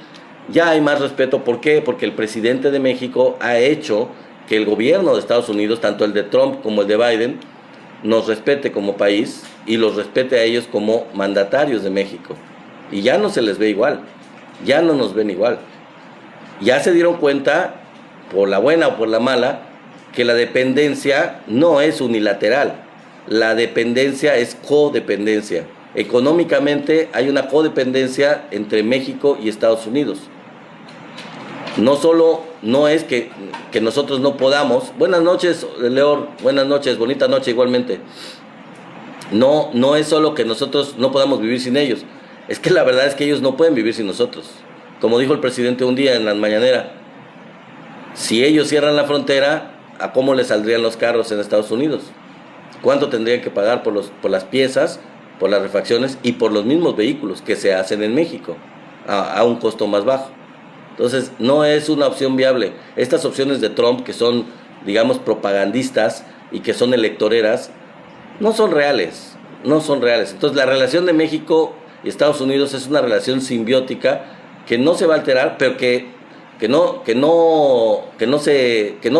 ya hay más respeto. ¿Por qué? Porque el presidente de México ha hecho que el gobierno de Estados Unidos, tanto el de Trump como el de Biden, nos respete como país y los respete a ellos como mandatarios de México. Y ya no se les ve igual, ya no nos ven igual. Ya se dieron cuenta, por la buena o por la mala, que la dependencia no es unilateral, la dependencia es codependencia. Económicamente hay una codependencia entre México y Estados Unidos. No solo no es que nosotros no podamos. Buenas noches, Leor, buenas noches, bonita noche igualmente. No es solo que nosotros no podamos vivir sin ellos. Es que la verdad es que ellos no pueden vivir sin nosotros. Como dijo el presidente un día en la mañanera, si ellos cierran la frontera, ¿a cómo les saldrían los carros en Estados Unidos? ¿Cuánto tendrían que pagar por las piezas, por las refacciones y por los mismos vehículos que se hacen en México a un costo más bajo? Entonces, no es una opción viable. Estas opciones de Trump, que son, digamos, propagandistas y que son electoreras, no son reales. No son reales. Entonces, la relación de México y Estados Unidos es una relación simbiótica que no se va a alterar, pero que no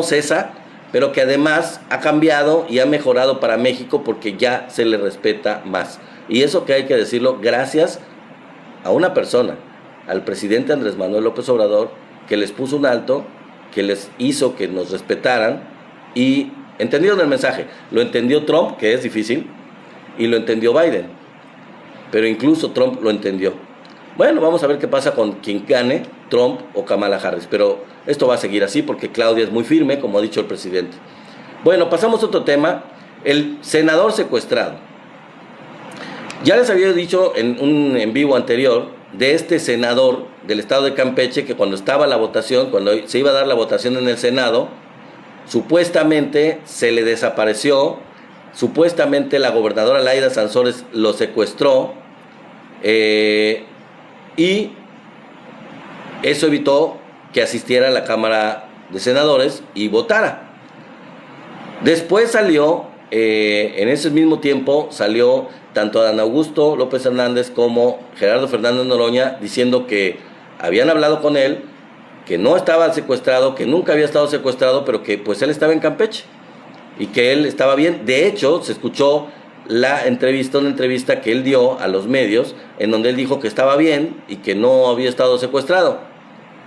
cesa, pero que además ha cambiado y ha mejorado para México porque ya se le respeta más. Y eso que hay que decirlo gracias a una persona, al presidente Andrés Manuel López Obrador, que les puso un alto, que les hizo que nos respetaran y entendieron el mensaje. Lo entendió Trump, que es difícil, y lo entendió Biden. Pero incluso Trump lo entendió. Bueno, vamos a ver qué pasa con quien gane, Trump o Kamala Harris. Pero esto va a seguir así porque Claudia es muy firme, como ha dicho el presidente. Bueno, pasamos a otro tema. El senador secuestrado. Ya les había dicho en un en vivo anterior de este senador del estado de Campeche que cuando estaba la votación, cuando se iba a dar la votación en el Senado, supuestamente se le desapareció. Supuestamente la gobernadora Laida Sansores lo secuestró y eso evitó que asistiera a la Cámara de Senadores y votara. Después salió, en ese mismo tiempo, salió tanto Adán Augusto López Hernández como Gerardo Fernández Noroña diciendo que habían hablado con él, que no estaba secuestrado, que nunca había estado secuestrado, pero que pues él estaba en Campeche y que él estaba bien. De hecho, se escuchó una entrevista que él dio a los medios, en donde él dijo que estaba bien y que no había estado secuestrado.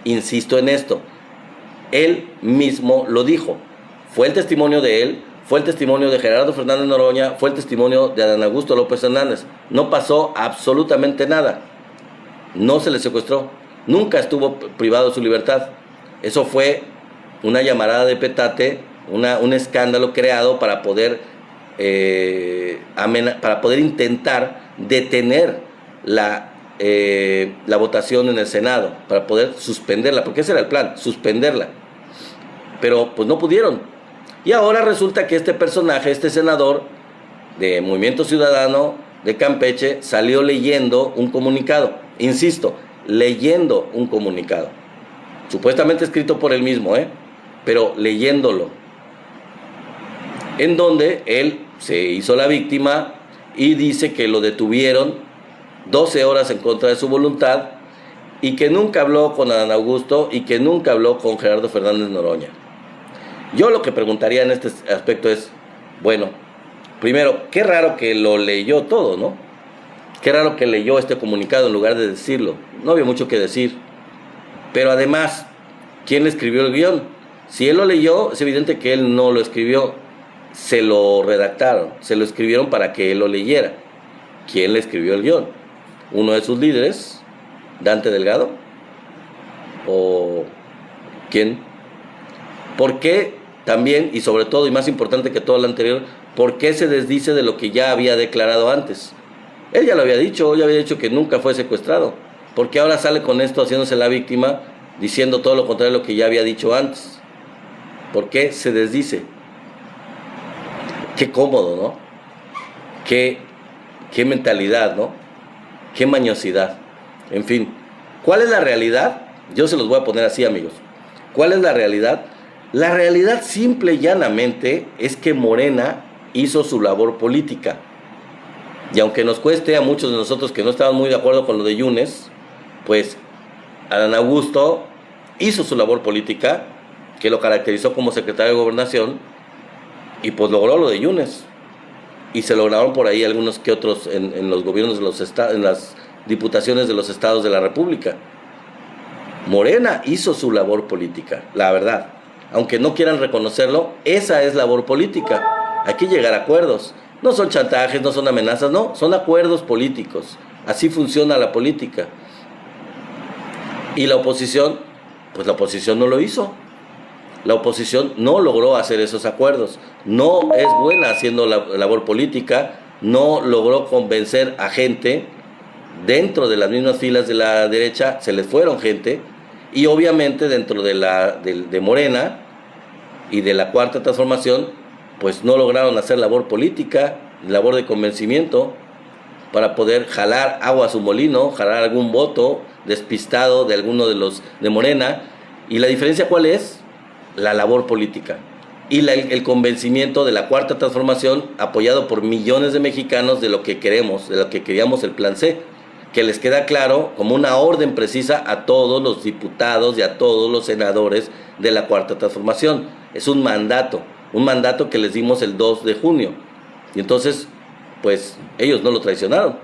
Insisto en esto, él mismo lo dijo. Fue el testimonio de él, fue el testimonio de Gerardo Fernández Noroña, fue el testimonio de Adán Augusto López Hernández. No pasó absolutamente nada. No se le secuestró. Nunca estuvo privado de su libertad. Eso fue una llamarada de petate, un escándalo creado para poder intentar detener la votación en el Senado, para poder suspenderla, porque ese era el plan, suspenderla. Pero pues no pudieron. Y ahora resulta que este personaje, este senador de Movimiento Ciudadano de Campeche, salió leyendo un comunicado. Insisto, leyendo un comunicado. Supuestamente escrito por él mismo, pero leyéndolo. En donde él se hizo la víctima y dice que lo detuvieron 12 horas en contra de su voluntad y que nunca habló con Adán Augusto y que nunca habló con Gerardo Fernández Noroña. Yo lo que preguntaría en este aspecto es, bueno, primero, qué raro que lo leyó todo, ¿no? Qué raro que leyó este comunicado en lugar de decirlo. No había mucho que decir. Pero además, ¿quién le escribió el guión? Si él lo leyó, es evidente que él no lo escribió. Se lo redactaron, se lo escribieron para que él lo leyera. ¿Quién le escribió el guión? ¿Uno de sus líderes? ¿Dante Delgado? ¿O quién? ¿Por qué también, y sobre todo, y más importante que todo lo anterior, por qué se desdice de lo que ya había declarado antes? Él ya lo había dicho, que nunca fue secuestrado. ¿Por qué ahora sale con esto haciéndose la víctima, diciendo todo lo contrario de lo que ya había dicho antes? ¿Por qué se desdice? Qué cómodo, ¿no? Qué mentalidad, ¿no? Qué mañosidad. En fin, ¿cuál es la realidad? Yo se los voy a poner así, amigos. ¿Cuál es la realidad? La realidad simple y llanamente es que Morena hizo su labor política. Y aunque nos cueste a muchos de nosotros que no estaban muy de acuerdo con lo de Yunes, pues Adán Augusto hizo su labor política, que lo caracterizó como secretario de Gobernación, y pues logró lo de Yunes. Y se lograron por ahí algunos que otros en los gobiernos de los estados, en las diputaciones de los estados de la República. Morena hizo su labor política, la verdad. Aunque no quieran reconocerlo, esa es labor política. Hay que llegar a acuerdos. No son chantajes, no son amenazas, no, son acuerdos políticos. Así funciona la política. Y la oposición, pues la oposición no lo hizo. La oposición no logró hacer esos acuerdos. No es buena haciendo la labor política, no logró convencer a gente. Dentro de las mismas filas de la derecha se les fueron gente. Y obviamente dentro de Morena y de la Cuarta Transformación, pues no lograron hacer labor política, labor de convencimiento, para poder jalar agua a su molino, jalar algún voto despistado de alguno de los de Morena. ¿Y la diferencia cuál es? La labor política. Y el convencimiento de la Cuarta Transformación, apoyado por millones de mexicanos, de lo que queremos, de lo que queríamos el Plan C, que les queda claro como una orden precisa a todos los diputados y a todos los senadores de la Cuarta Transformación. Es un mandato que les dimos el 2 de junio. Y entonces, pues ellos no lo traicionaron.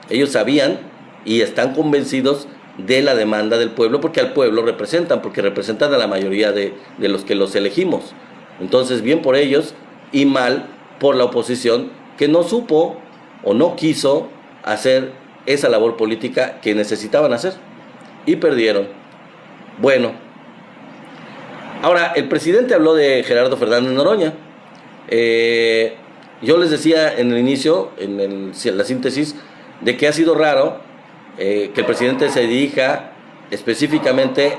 Ellos sabían y están convencidos de la demanda del pueblo, porque al pueblo representan, porque representan a la mayoría de los que los elegimos. Entonces, bien por ellos y mal por la oposición, que no supo o no quiso hacer esa labor política que necesitaban hacer y perdieron. Bueno, ahora el presidente habló de Gerardo Fernández Noroña. Yo les decía en el inicio, en la síntesis, de que ha sido raro que el presidente se dirija específicamente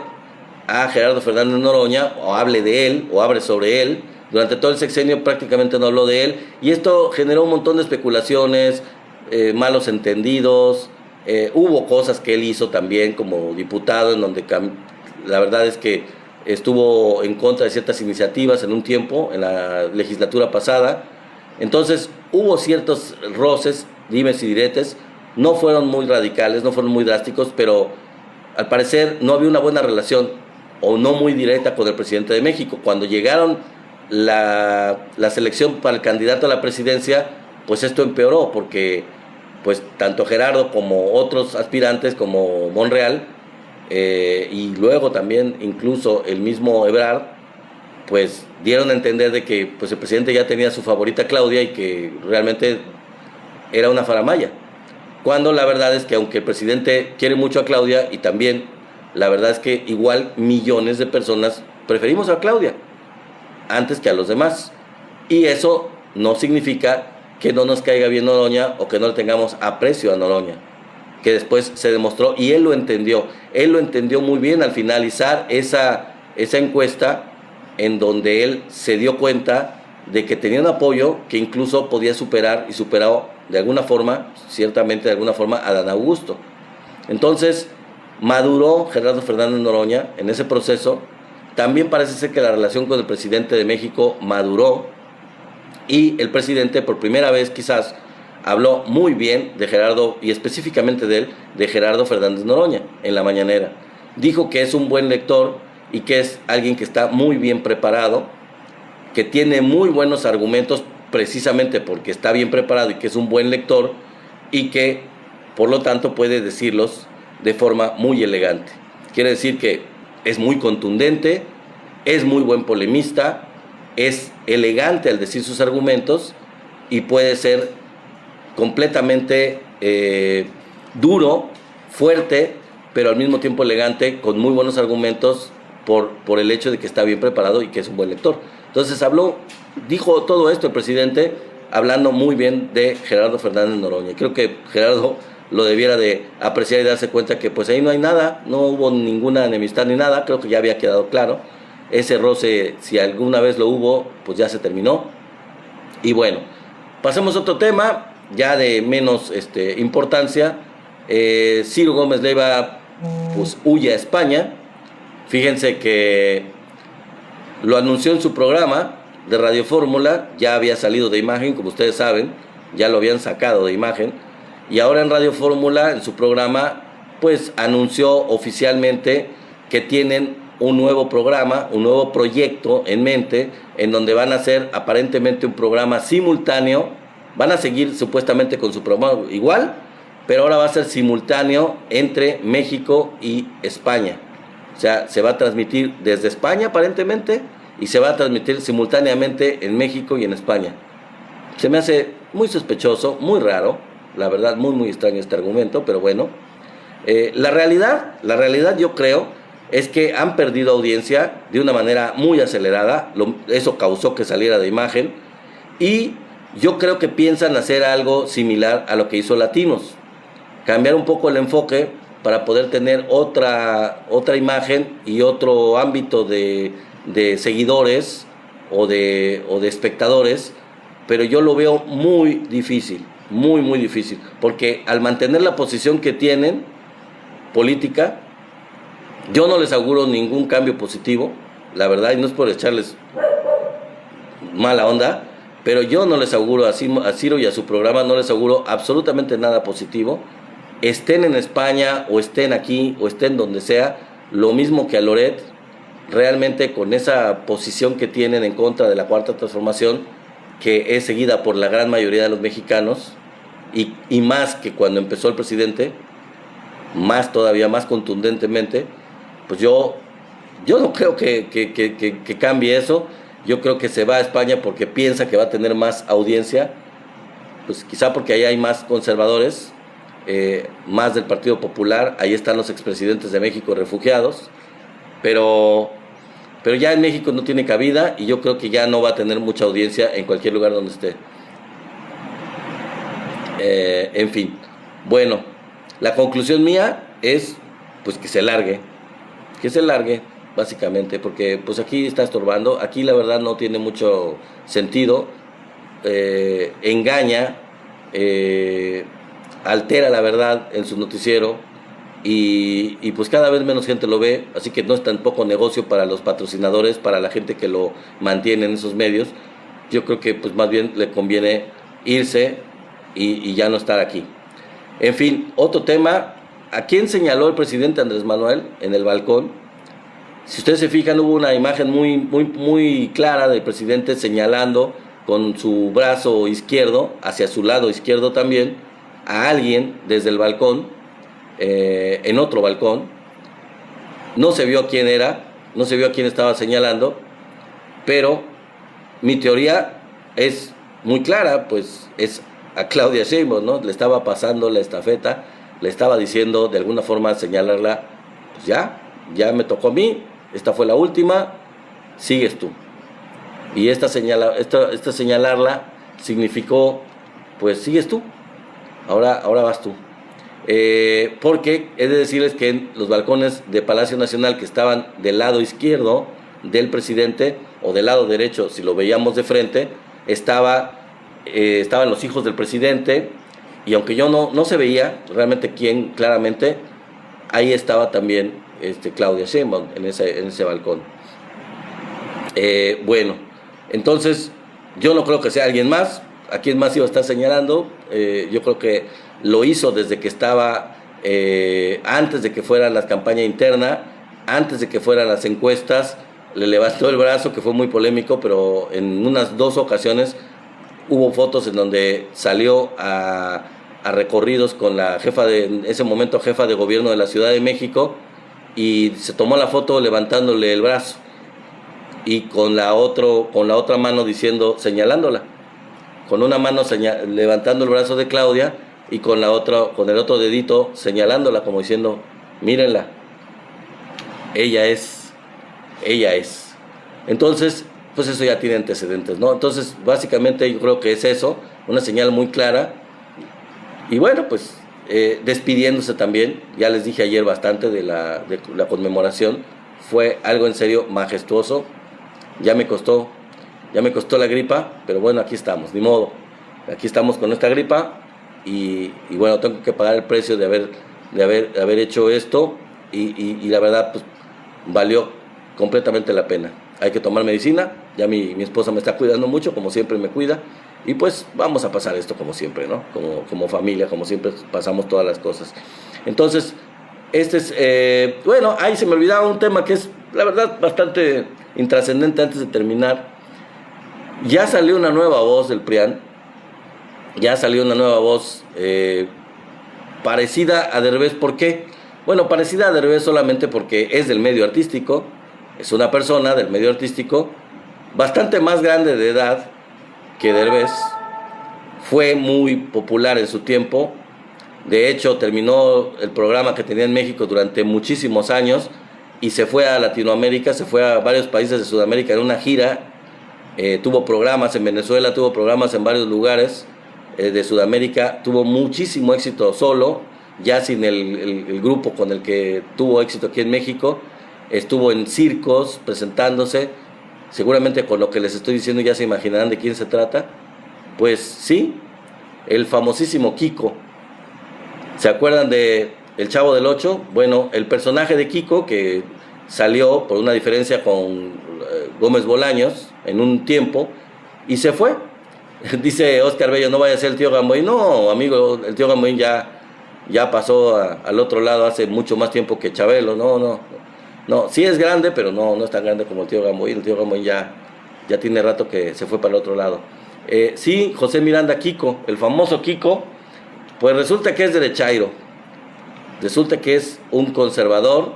a Gerardo Fernández Noroña, o hable de él, o hable sobre él. Durante todo el sexenio prácticamente no habló de él, y esto generó un montón de especulaciones, malos entendidos. Hubo cosas que él hizo también como diputado, en donde la verdad es que estuvo en contra de ciertas iniciativas en un tiempo, en la legislatura pasada. Entonces hubo ciertos roces, dimes y diretes. No fueron muy radicales, no fueron muy drásticos, pero al parecer no había una buena relación, o no muy directa, con el presidente de México. Cuando llegaron la selección para el candidato a la presidencia, pues esto empeoró, porque pues tanto Gerardo como otros aspirantes como Monreal, y luego también incluso el mismo Ebrard, pues dieron a entender de que pues el presidente ya tenía a su favorita Claudia, y que realmente era una faramalla. Cuando la verdad es que aunque el presidente quiere mucho a Claudia, y también la verdad es que igual millones de personas preferimos a Claudia antes que a los demás. Y eso no significa que no nos caiga bien Noroña o que no le tengamos aprecio a Noroña. que después se demostró, y él lo entendió muy bien al finalizar esa encuesta, en donde él se dio cuenta de que tenía un apoyo que incluso podía superar, y superó de alguna forma, ciertamente de alguna forma, a Dan Augusto. Entonces maduró Gerardo Fernández Noroña en ese proceso. También parece ser que la relación con el presidente de México maduró, y el presidente por primera vez quizás habló muy bien de Gerardo, y específicamente de Gerardo Fernández Noroña en la mañanera. Dijo que es un buen lector y que es alguien que está muy bien preparado, que tiene muy buenos argumentos precisamente porque está bien preparado y que es un buen lector, y que por lo tanto puede decirlos de forma muy elegante. Quiere decir que es muy contundente, es muy buen polemista, es elegante al decir sus argumentos, y puede ser completamente duro, fuerte, pero al mismo tiempo elegante, con muy buenos argumentos por el hecho de que está bien preparado y que es un buen lector. Entonces dijo todo esto el presidente, hablando muy bien de Gerardo Fernández Noroña. Creo que Gerardo lo debiera de apreciar y darse cuenta que pues ahí no hay nada, no hubo ninguna enemistad ni nada. Creo que ya había quedado claro. Ese roce, si alguna vez lo hubo, pues ya se terminó. Y bueno, pasemos a otro tema, ya de menos importancia. Ciro Gómez Leiva pues huye a España. Fíjense que lo anunció en su programa de Radio Fórmula, ya había salido de imagen, como ustedes saben, ya lo habían sacado de imagen, y ahora en Radio Fórmula, en su programa, pues anunció oficialmente que tienen un nuevo programa, un nuevo proyecto en mente, en donde van a hacer aparentemente un programa simultáneo. Van a seguir supuestamente con su programa igual, pero ahora va a ser simultáneo entre México y España. O sea, se va a transmitir desde España aparentemente, y se va a transmitir simultáneamente en México y en España. Se me hace muy sospechoso, muy raro, la verdad, muy extraño este argumento, pero bueno. La realidad yo creo es que han perdido audiencia de una manera muy acelerada. Eso causó que saliera de imagen, y yo creo que piensan hacer algo similar a lo que hizo Latinos, cambiar un poco el enfoque para poder tener otra imagen y otro ámbito de seguidores o de espectadores, pero yo lo veo muy difícil, muy difícil, porque al mantener la posición que tienen política, yo no les auguro ningún cambio positivo, la verdad, y no es por echarles mala onda, pero yo no les auguro a Ciro y a su programa, no les auguro absolutamente nada positivo. Estén en España o estén aquí o estén donde sea, lo mismo que a Loret, realmente con esa posición que tienen en contra de la Cuarta Transformación, que es seguida por la gran mayoría de los mexicanos, y más que cuando empezó el presidente, más todavía, más contundentemente, pues yo no creo que cambie eso. Yo creo que se va a España porque piensa que va a tener más audiencia, pues quizá porque ahí hay más conservadores, más del Partido Popular. Ahí están los expresidentes de México refugiados, pero ya en México no tiene cabida, y yo creo que ya no va a tener mucha audiencia en cualquier lugar donde esté. En fin, bueno, la conclusión mía es pues que se largue, básicamente, porque pues aquí está estorbando. Aquí la verdad no tiene mucho sentido, engaña, altera la verdad en su noticiero, y pues cada vez menos gente lo ve, así que no es tampoco negocio para los patrocinadores, para la gente que lo mantiene en esos medios. Yo creo que pues más bien le conviene irse y ya no estar aquí. En fin, otro tema. ¿A quién señaló el presidente Andrés Manuel en el balcón? Si ustedes se fijan, hubo una imagen muy clara del presidente señalando con su brazo izquierdo, hacia su lado izquierdo también, a alguien desde el balcón, en otro balcón. No se vio quién era, no se vio a quién estaba señalando, pero mi teoría es muy clara, pues es a Claudia Sheinbaum, ¿no? Le estaba pasando la estafeta, le estaba diciendo de alguna forma, señalarla, pues ya me tocó a mí, esta fue la última, sigues tú. Y esta señalarla significó, pues sigues tú, ahora vas tú. Porque he de decirles que en los balcones de Palacio Nacional que estaban del lado izquierdo del presidente, o del lado derecho, si lo veíamos de frente, estaban los hijos del presidente, y aunque yo no se veía realmente quién claramente, ahí estaba también Claudia Sheinbaum en ese balcón. Bueno, entonces yo no creo que sea alguien más. ¿A quién más iba a estar señalando? Yo creo que lo hizo desde que estaba, antes de que fuera la campaña interna, antes de que fueran las encuestas, le levantó el brazo, que fue muy polémico, pero en unas 2 ocasiones hubo fotos en donde salió a recorridos con la en ese momento jefa de gobierno de la Ciudad de México, y se tomó la foto levantándole el brazo y con la otra mano señalándola, con una mano levantando el brazo de Claudia y con el otro dedito señalándola, como diciendo, mírenla, ella es. Entonces, pues eso ya tiene antecedentes, ¿no? Entonces, básicamente yo creo que es eso, una señal muy clara. Y bueno, pues despidiéndose también, ya les dije ayer bastante de la conmemoración, fue algo en serio majestuoso. Ya me costó la gripa, pero bueno, aquí estamos, ni modo. Aquí estamos con esta gripa y bueno, tengo que pagar el precio de haber hecho esto y la verdad, pues valió completamente la pena. Hay que tomar medicina, ya mi esposa me está cuidando mucho, como siempre me cuida, y pues vamos a pasar esto como siempre, ¿no? Como familia, como siempre pasamos todas las cosas. Entonces, bueno, ahí se me olvidaba un tema que es, la verdad, bastante intrascendente antes de terminar. Ya salió una nueva voz del PRIAN, ya salió una nueva voz parecida a Derbez. ¿Por qué? Bueno, parecida a Derbez solamente porque es del medio artístico, es una persona del medio artístico bastante más grande de edad que Derbez, fue muy popular en su tiempo, de hecho terminó el programa que tenía en México durante muchísimos años y se fue a Latinoamérica, se fue a varios países de Sudamérica en una gira, tuvo programas en Venezuela, tuvo programas en varios lugares de Sudamérica, tuvo muchísimo éxito solo, ya sin el grupo con el que tuvo éxito aquí en México. Estuvo en circos presentándose, seguramente con lo que les estoy diciendo ya se imaginarán de quién se trata. Pues sí, el famosísimo Kiko. ¿Se acuerdan de El Chavo del Ocho? Bueno, el personaje de Kiko, que salió por una diferencia con Gómez Bolaños en un tiempo y se fue. Dice Oscar Bello, no vaya a ser el tío Gamboín. No, amigo, el tío Gamboín ya pasó al otro lado hace mucho más tiempo que Chabelo. No, sí es grande, pero no es tan grande como el tío Gamboín. El tío Gamboín ya tiene rato que se fue para el otro lado. Sí, José Miranda Kiko, el famoso Kiko, pues resulta que es derechairo, resulta que es un conservador,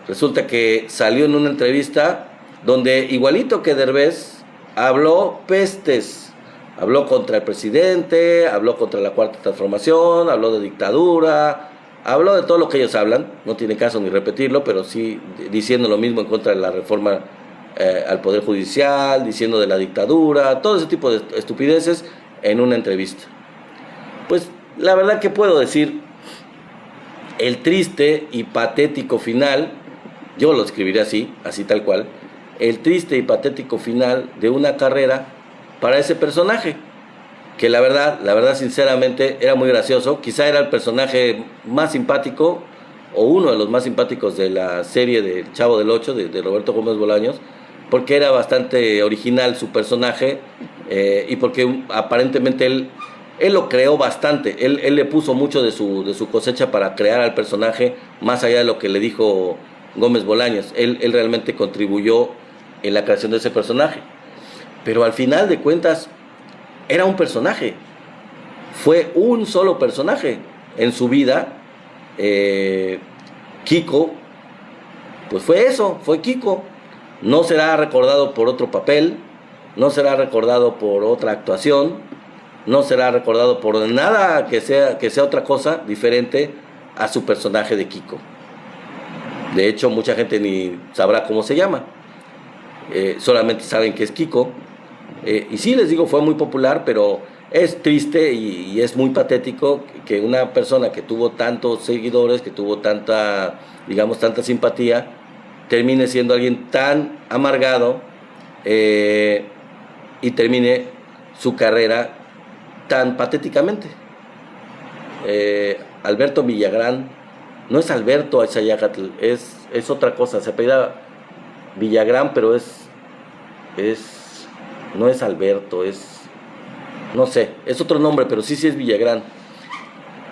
resulta que salió en una entrevista donde, igualito que Derbez, habló pestes, habló contra el presidente, habló contra la Cuarta Transformación, habló de dictadura, habló de todo lo que ellos hablan, no tiene caso ni repetirlo, pero sí diciendo lo mismo en contra de la reforma al Poder Judicial, diciendo de la dictadura, todo ese tipo de estupideces en una entrevista. Pues la verdad que puedo decir, el triste y patético final, yo lo escribiré así tal cual, el triste y patético final de una carrera para ese personaje, que la verdad sinceramente era muy gracioso, quizá era el personaje más simpático o uno de los más simpáticos de la serie del Chavo del Ocho de Roberto Gómez Bolaños, porque era bastante original su personaje y porque aparentemente él lo creó bastante, él le puso mucho de su cosecha para crear al personaje, más allá de lo que le dijo Gómez Bolaños, él realmente contribuyó en la creación de ese personaje, pero al final de cuentas era un personaje, fue un solo personaje en su vida. Kiko, pues fue eso, fue Kiko. No será recordado por otro papel, no será recordado por otra actuación, no será recordado por nada que sea otra cosa diferente a su personaje de Kiko. De hecho, mucha gente ni sabrá cómo se llama, solamente saben que es Kiko. Y sí, les digo, fue muy popular, pero Es triste y es muy patético que una persona que tuvo tantos seguidores, que tuvo tanta, digamos, tanta simpatía, termine siendo alguien tan amargado y termine su carrera tan patéticamente. Alberto Villagrán, no es Alberto Axayácatl, es otra cosa, se apellida Villagrán, pero no es Alberto, no sé, es otro nombre, pero sí es Villagrán.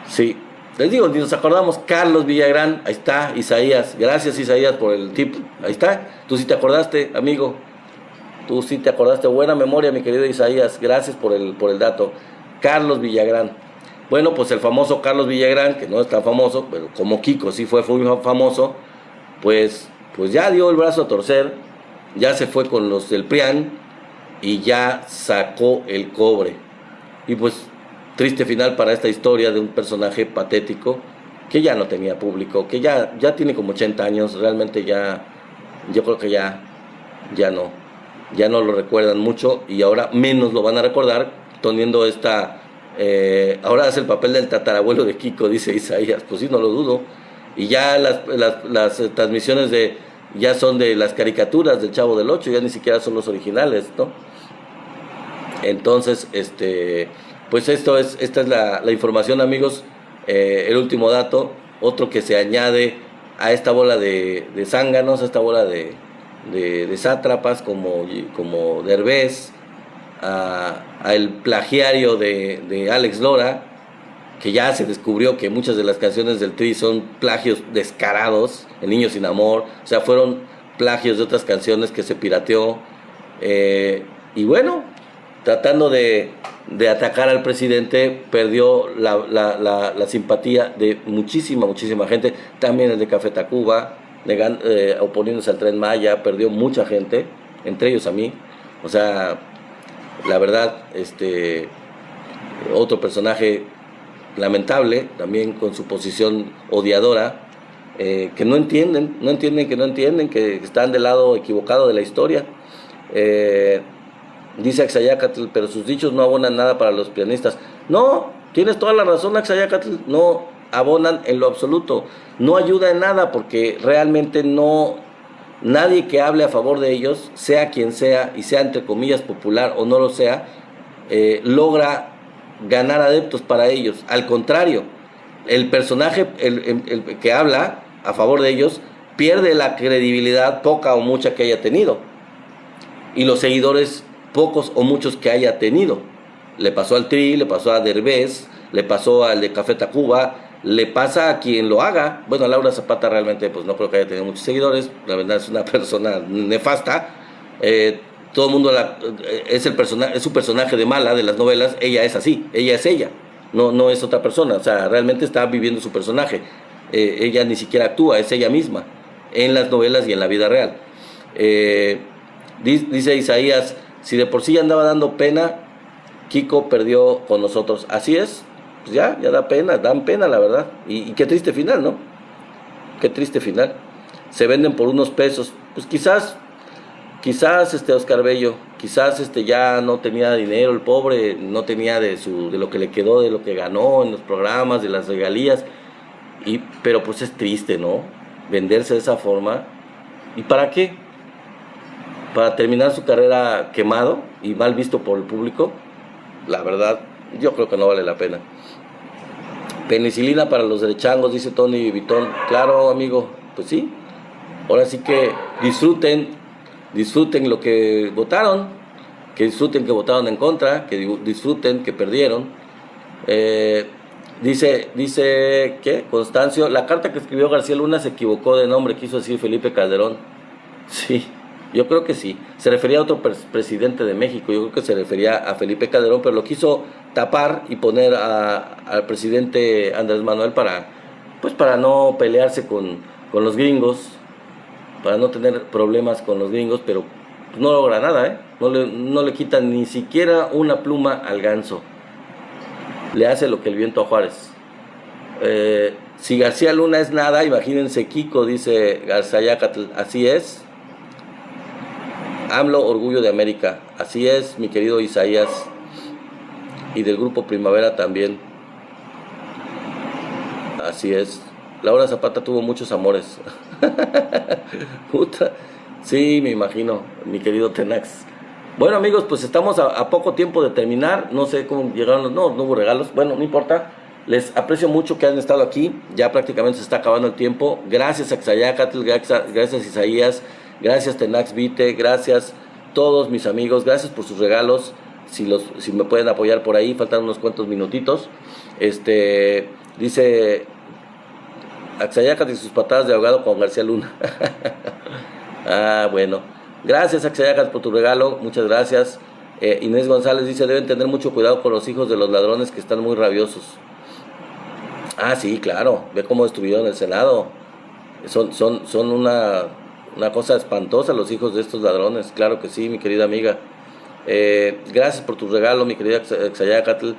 Sí, les digo, ni nos acordamos, Carlos Villagrán, ahí está, Isaías, gracias Isaías por el tip, ahí está, tú sí te acordaste, amigo, tú sí te acordaste, buena memoria mi querido Isaías, gracias por el dato, Carlos Villagrán. Bueno, pues el famoso Carlos Villagrán, que no es tan famoso, pero como Kiko sí fue muy famoso, pues ya dio el brazo a torcer, ya se fue con los del PRIAN y ya sacó el cobre. Y pues triste final para esta historia de un personaje patético que ya no tenía público, que ya tiene como 80 años, realmente yo creo que ya no lo recuerdan mucho y ahora menos lo van a recordar teniendo ahora hace el papel del tatarabuelo de Kiko, dice Isaías, pues sí, no lo dudo, y ya las transmisiones ya son de las caricaturas del Chavo del Ocho, ya ni siquiera son los originales, ¿no? Entonces, pues esta es la información, amigos. El último dato, otro que se añade a esta bola de zánganos, a esta bola de sátrapas como Derbez, a el plagiario de Alex Lora, que ya se descubrió que muchas de las canciones del Tri son plagios descarados, El Niño Sin Amor, o sea, fueron plagios de otras canciones que se pirateó, y bueno, tratando de atacar al presidente, perdió la simpatía de muchísima gente, también el de Café Tacuba, oponiéndose al Tren Maya, perdió mucha gente, entre ellos a mí, o sea, la verdad, otro personaje lamentable, también con su posición odiadora, que no entienden, que están del lado equivocado de la historia. Dice Axayácatl, pero sus dichos no abonan nada para los pianistas. No, tienes toda la razón, Axayácatl, no abonan en lo absoluto, no ayuda en nada, porque realmente nadie que hable a favor de ellos, sea quien sea, y sea entre comillas popular o no lo sea, logra ganar adeptos para ellos. Al contrario, el personaje el que habla a favor de ellos pierde la credibilidad, poca o mucha que haya tenido, y los seguidores pocos o muchos que haya tenido. Le pasó al Tri, le pasó a Derbez, le pasó al de Café Tacuba, le pasa a quien lo haga. Bueno, Laura Zapata realmente pues no creo que haya tenido muchos seguidores, la verdad es una persona nefasta, todo el mundo es su personaje de mala de las novelas, ella es así, ella es ella, no es otra persona, o sea, realmente está viviendo su personaje, ella ni siquiera actúa, es ella misma, en las novelas y en la vida real. Dice Isaías, si de por sí ya andaba dando pena, Kiko perdió con nosotros. Así es, pues ya dan pena la verdad. Y qué triste final, ¿no? Qué triste final. Se venden por unos pesos. Pues quizás Oscar Bello, quizás ya no tenía dinero, el pobre, no tenía de lo que le quedó, de lo que ganó en los programas, de las regalías. Pero pues es triste, ¿no? Venderse de esa forma. ¿Y para qué? Para terminar su carrera quemado y mal visto por el público. La verdad, yo creo que no vale la pena. Penicilina para los derechangos, dice Tony Vitón. Claro, amigo, pues sí. Ahora sí que disfruten lo que votaron, que disfruten que votaron en contra, que disfruten que perdieron. Dice ¿qué? Constancio, la carta que escribió García Luna se equivocó de nombre, quiso decir Felipe Calderón. Sí, yo creo que sí. Se refería a otro presidente de México, yo creo que se refería a Felipe Calderón, pero lo quiso tapar y poner al presidente Andrés Manuel para no pelearse con los gringos, para no tener problemas con los gringos, pero no logra nada, no le quita ni siquiera una pluma al ganso. Le hace lo que el viento a Juárez. Si García Luna es nada, imagínense Kiko, dice Axayácatl. Así es. AMLO, orgullo de América. Así es, mi querido Isaías. y del grupo Primavera también. Así es. Laura Zapata tuvo muchos amores. Puta. Sí, me imagino, mi querido Tenax. Bueno, amigos, pues estamos a poco tiempo de terminar. No sé cómo llegaron los... No, no hubo regalos. Bueno, no importa. Les aprecio mucho que hayan estado aquí. Ya prácticamente se está acabando el tiempo. Gracias a Xayacatl, gracias Isaías, gracias Tenax Vite, gracias todos mis amigos, gracias por sus regalos. Si me pueden apoyar por ahí, faltan unos cuantos minutitos. Dice Axayacatl y sus patadas de ahogado con García Luna. Ah, bueno. Gracias Axayacatl por tu regalo, muchas gracias. Inés González dice, deben tener mucho cuidado con los hijos de los ladrones que están muy rabiosos. Ah, sí, claro, ve cómo destruyeron el Senado. Son una cosa espantosa los hijos de estos ladrones, claro que sí, mi querida amiga. Gracias por tu regalo, mi querida Xayacatl.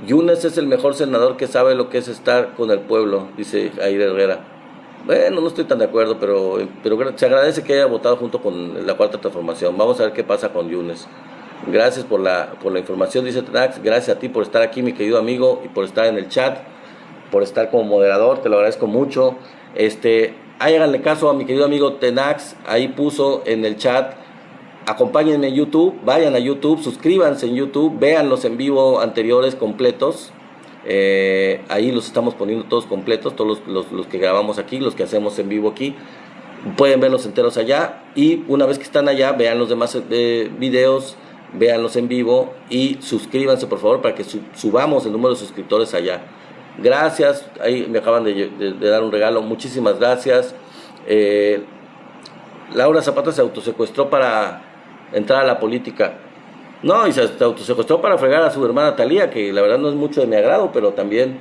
Yunes es el mejor senador que sabe lo que es estar con el pueblo, dice Aire Herrera. Bueno, no estoy tan de acuerdo, pero se agradece que haya votado junto con la Cuarta Transformación. Vamos a ver qué pasa con Yunes. Gracias por la información, dice Tenax. Gracias a ti por estar aquí, mi querido amigo, y por estar en el chat, por estar como moderador, te lo agradezco mucho. Háganle caso a mi querido amigo Tenax, ahí puso en el chat, acompáñenme en YouTube, vayan a YouTube, suscríbanse en YouTube, vean los en vivo anteriores completos, ahí los estamos poniendo todos completos, todos los que grabamos aquí, los que hacemos en vivo aquí, pueden verlos enteros allá, y una vez que están allá, vean los demás videos, véanlos en vivo, y suscríbanse por favor para que subamos el número de suscriptores allá. Gracias, ahí me acaban de dar un regalo, muchísimas gracias. Laura Zapata se autosecuestró para entrar a la política. No, y se autosecuestró para fregar a su hermana Talía, que la verdad no es mucho de mi agrado, pero también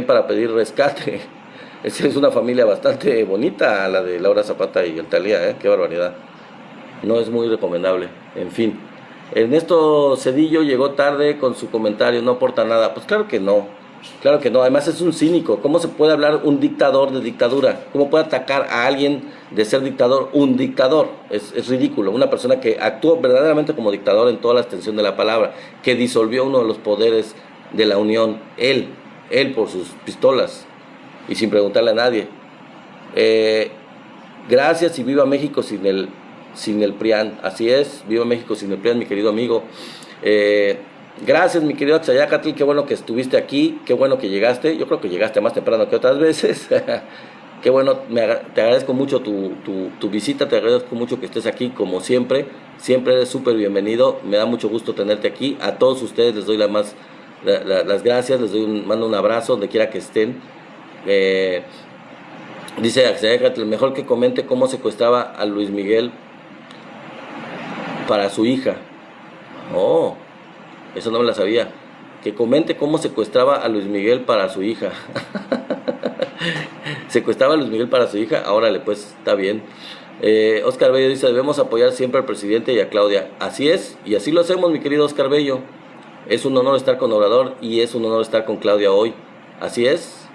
para pedir rescate. Esa es una familia bastante bonita, la de Laura Zapata y el Talía, qué barbaridad. No es muy recomendable, en fin. Ernesto Cedillo llegó tarde con su comentario, no aporta nada. Pues claro que no. Claro que no, además es un cínico. ¿Cómo se puede hablar un dictador de dictadura? ¿Cómo puede atacar a alguien de ser dictador un dictador? Es ridículo. Una persona que actuó verdaderamente como dictador en toda la extensión de la palabra, que disolvió uno de los poderes de la Unión, él por sus pistolas y sin preguntarle a nadie. Gracias y viva México sin el PRIAN. Así es, viva México sin el PRIAN, mi querido amigo. Gracias, mi querido Xayacatl, qué bueno que estuviste aquí, qué bueno que llegaste. Yo creo que llegaste más temprano que otras veces. Qué bueno, te agradezco mucho tu visita, te agradezco mucho que estés aquí, como siempre. Siempre eres súper bienvenido, me da mucho gusto tenerte aquí. A todos ustedes les doy las gracias, mando un abrazo donde quiera que estén. Dice Xayacatl, mejor que comente cómo secuestraba a Luis Miguel para su hija. Oh, eso no me la sabía. Que comente cómo secuestraba a Luis Miguel para su hija. Secuestraba a Luis Miguel para su hija. Órale, pues, está bien. Oscar Bello dice, debemos apoyar siempre al presidente y a Claudia. Así es, y así lo hacemos, mi querido Oscar Bello. Es un honor estar con Obrador y es un honor estar con Claudia hoy. Así es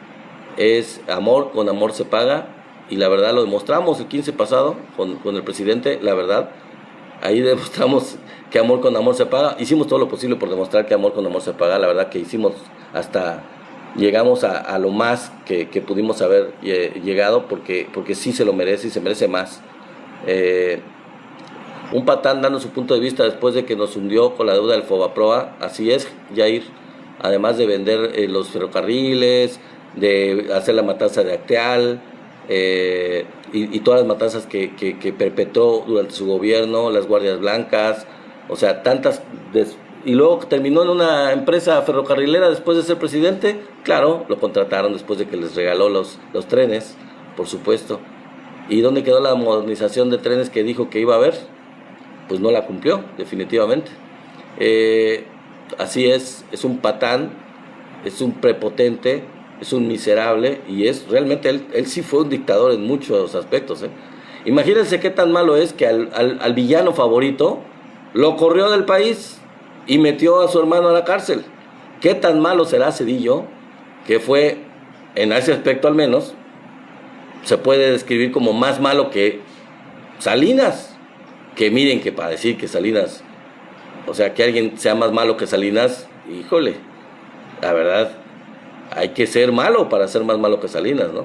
amor, con amor se paga. Y la verdad lo demostramos el 15 pasado con el presidente, la verdad. Ahí demostramos que amor con amor se paga. Hicimos todo lo posible por demostrar que amor con amor se paga. La verdad que llegamos a lo más que pudimos haber llegado, porque sí se lo merece y se merece más. Un patán dando su punto de vista después de que nos hundió con la deuda del Fobaproa. Así es, Jair. Además de vender los ferrocarriles, de hacer la matanza de Acteal, y todas las matanzas que perpetró durante su gobierno, las guardias blancas, o sea, tantas... Y luego terminó en una empresa ferrocarrilera después de ser presidente. Claro, lo contrataron después de que les regaló los trenes, por supuesto. ¿Y dónde quedó la modernización de trenes que dijo que iba a haber? Pues no la cumplió, definitivamente. Así es un patán, es un prepotente, es un miserable, y realmente él sí fue un dictador en muchos aspectos. Imagínense qué tan malo es que al villano favorito lo corrió del país y metió a su hermano a la cárcel. ¿Qué tan malo será Cedillo, que fue, en ese aspecto al menos, se puede describir como más malo que Salinas? Que miren que para decir que Salinas, o sea, que alguien sea más malo que Salinas, híjole, la verdad, hay que ser malo para ser más malo que Salinas, ¿no?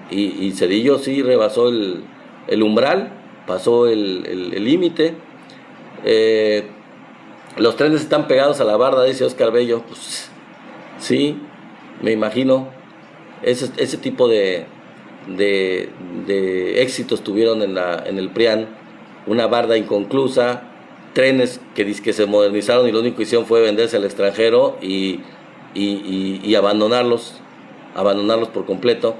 Y Zedillo sí rebasó el umbral, pasó el límite. Los trenes están pegados a la barda, dice Oscar Bello. Pues sí, me imagino. Ese tipo de éxitos tuvieron en el PRIAN. Una barda inconclusa, trenes que se modernizaron y lo único que hicieron fue venderse al extranjero y abandonarlos por completo.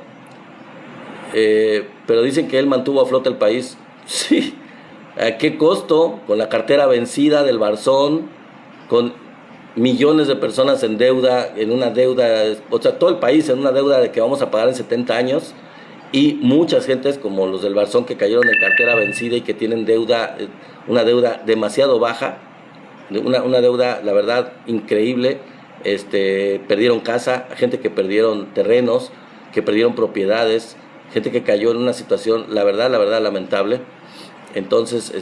Pero dicen que él mantuvo a flote el país. Sí, ¿a qué costo? Con la cartera vencida del Barzón, con millones de personas en deuda, o sea, todo el país en una deuda de que vamos a pagar en 70 años, y muchas gentes como los del Barzón que cayeron en cartera vencida y que tienen deuda, una deuda demasiado baja, una deuda, la verdad, increíble. Perdieron casa, gente que perdieron terrenos, que perdieron propiedades, gente que cayó en una situación, la verdad, lamentable. Entonces,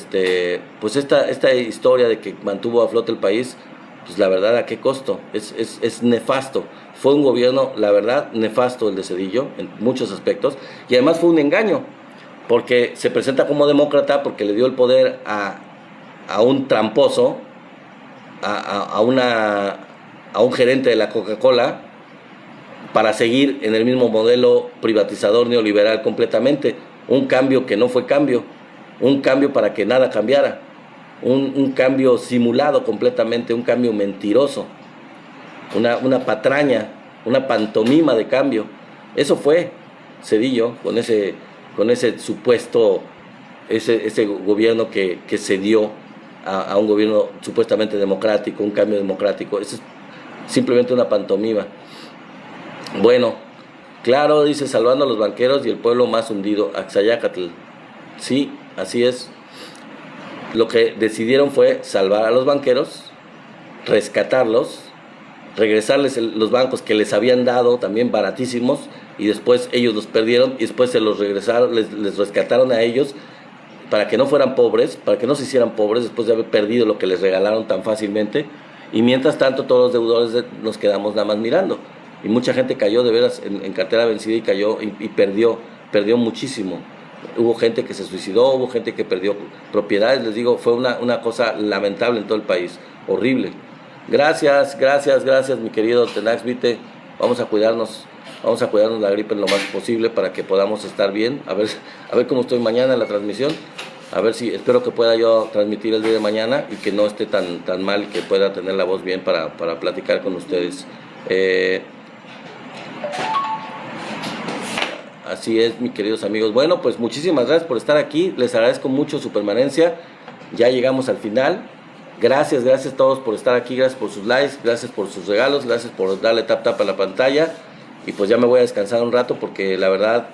pues esta historia de que mantuvo a flote el país, pues la verdad, ¿a qué costo? Es nefasto. Fue un gobierno, la verdad, nefasto el de Zedillo en muchos aspectos, y además fue un engaño, porque se presenta como demócrata porque le dio el poder a un tramposo, a un gerente de la Coca-Cola, para seguir en el mismo modelo privatizador neoliberal completamente. Un cambio que no fue cambio, un cambio para que nada cambiara, un cambio simulado completamente, un cambio mentiroso, una patraña, una pantomima de cambio. Eso fue Zedillo con ese supuesto, ese gobierno que cedió a un gobierno supuestamente democrático, un cambio democrático. Eso es simplemente una pantomima. Bueno, claro, dice, salvando a los banqueros y el pueblo más hundido, Axayácatl. Sí, así es. Lo que decidieron fue salvar a los banqueros, rescatarlos, regresarles los bancos que les habían dado también baratísimos, y después ellos los perdieron y después se los regresaron, les rescataron a ellos para que no fueran pobres, para que no se hicieran pobres después de haber perdido lo que les regalaron tan fácilmente. Y mientras tanto todos los deudores nos quedamos nada más mirando, y mucha gente cayó de veras en cartera vencida y cayó y perdió muchísimo. Hubo gente que se suicidó, hubo gente que perdió propiedades. Les digo, fue una cosa lamentable en todo el país, horrible. Gracias mi querido Tenax Vite. Vamos a cuidarnos la gripe en lo más posible para que podamos estar bien. A ver cómo estoy mañana en la transmisión. Espero que pueda yo transmitir el día de mañana y que no esté tan mal, que pueda tener la voz bien para platicar con ustedes. Así es, mis queridos amigos. Bueno, pues muchísimas gracias por estar aquí. Les agradezco mucho su permanencia. Ya llegamos al final. Gracias a todos por estar aquí. Gracias por sus likes, gracias por sus regalos, gracias por darle tap a la pantalla. Y pues ya me voy a descansar un rato porque la verdad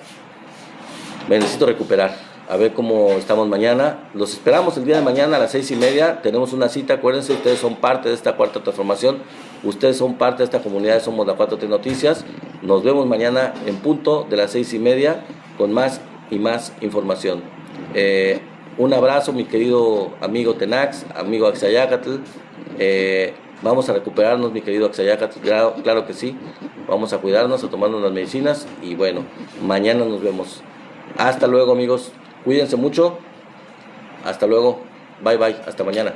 me necesito recuperar. A ver cómo estamos mañana. Los esperamos el día de mañana a las 6:30. Tenemos una cita. Acuérdense, ustedes son parte de esta cuarta transformación. Ustedes son parte de esta comunidad. Somos la 4T Noticias. Nos vemos mañana en punto de las 6:30 con más y más información. Un abrazo, mi querido amigo Tenax, amigo Axayácatl. Vamos a recuperarnos, mi querido Axayácatl. Claro que sí. Vamos a cuidarnos, a tomarnos las medicinas. Y bueno, mañana nos vemos. Hasta luego, amigos. Cuídense mucho. Hasta luego. Bye. Hasta mañana.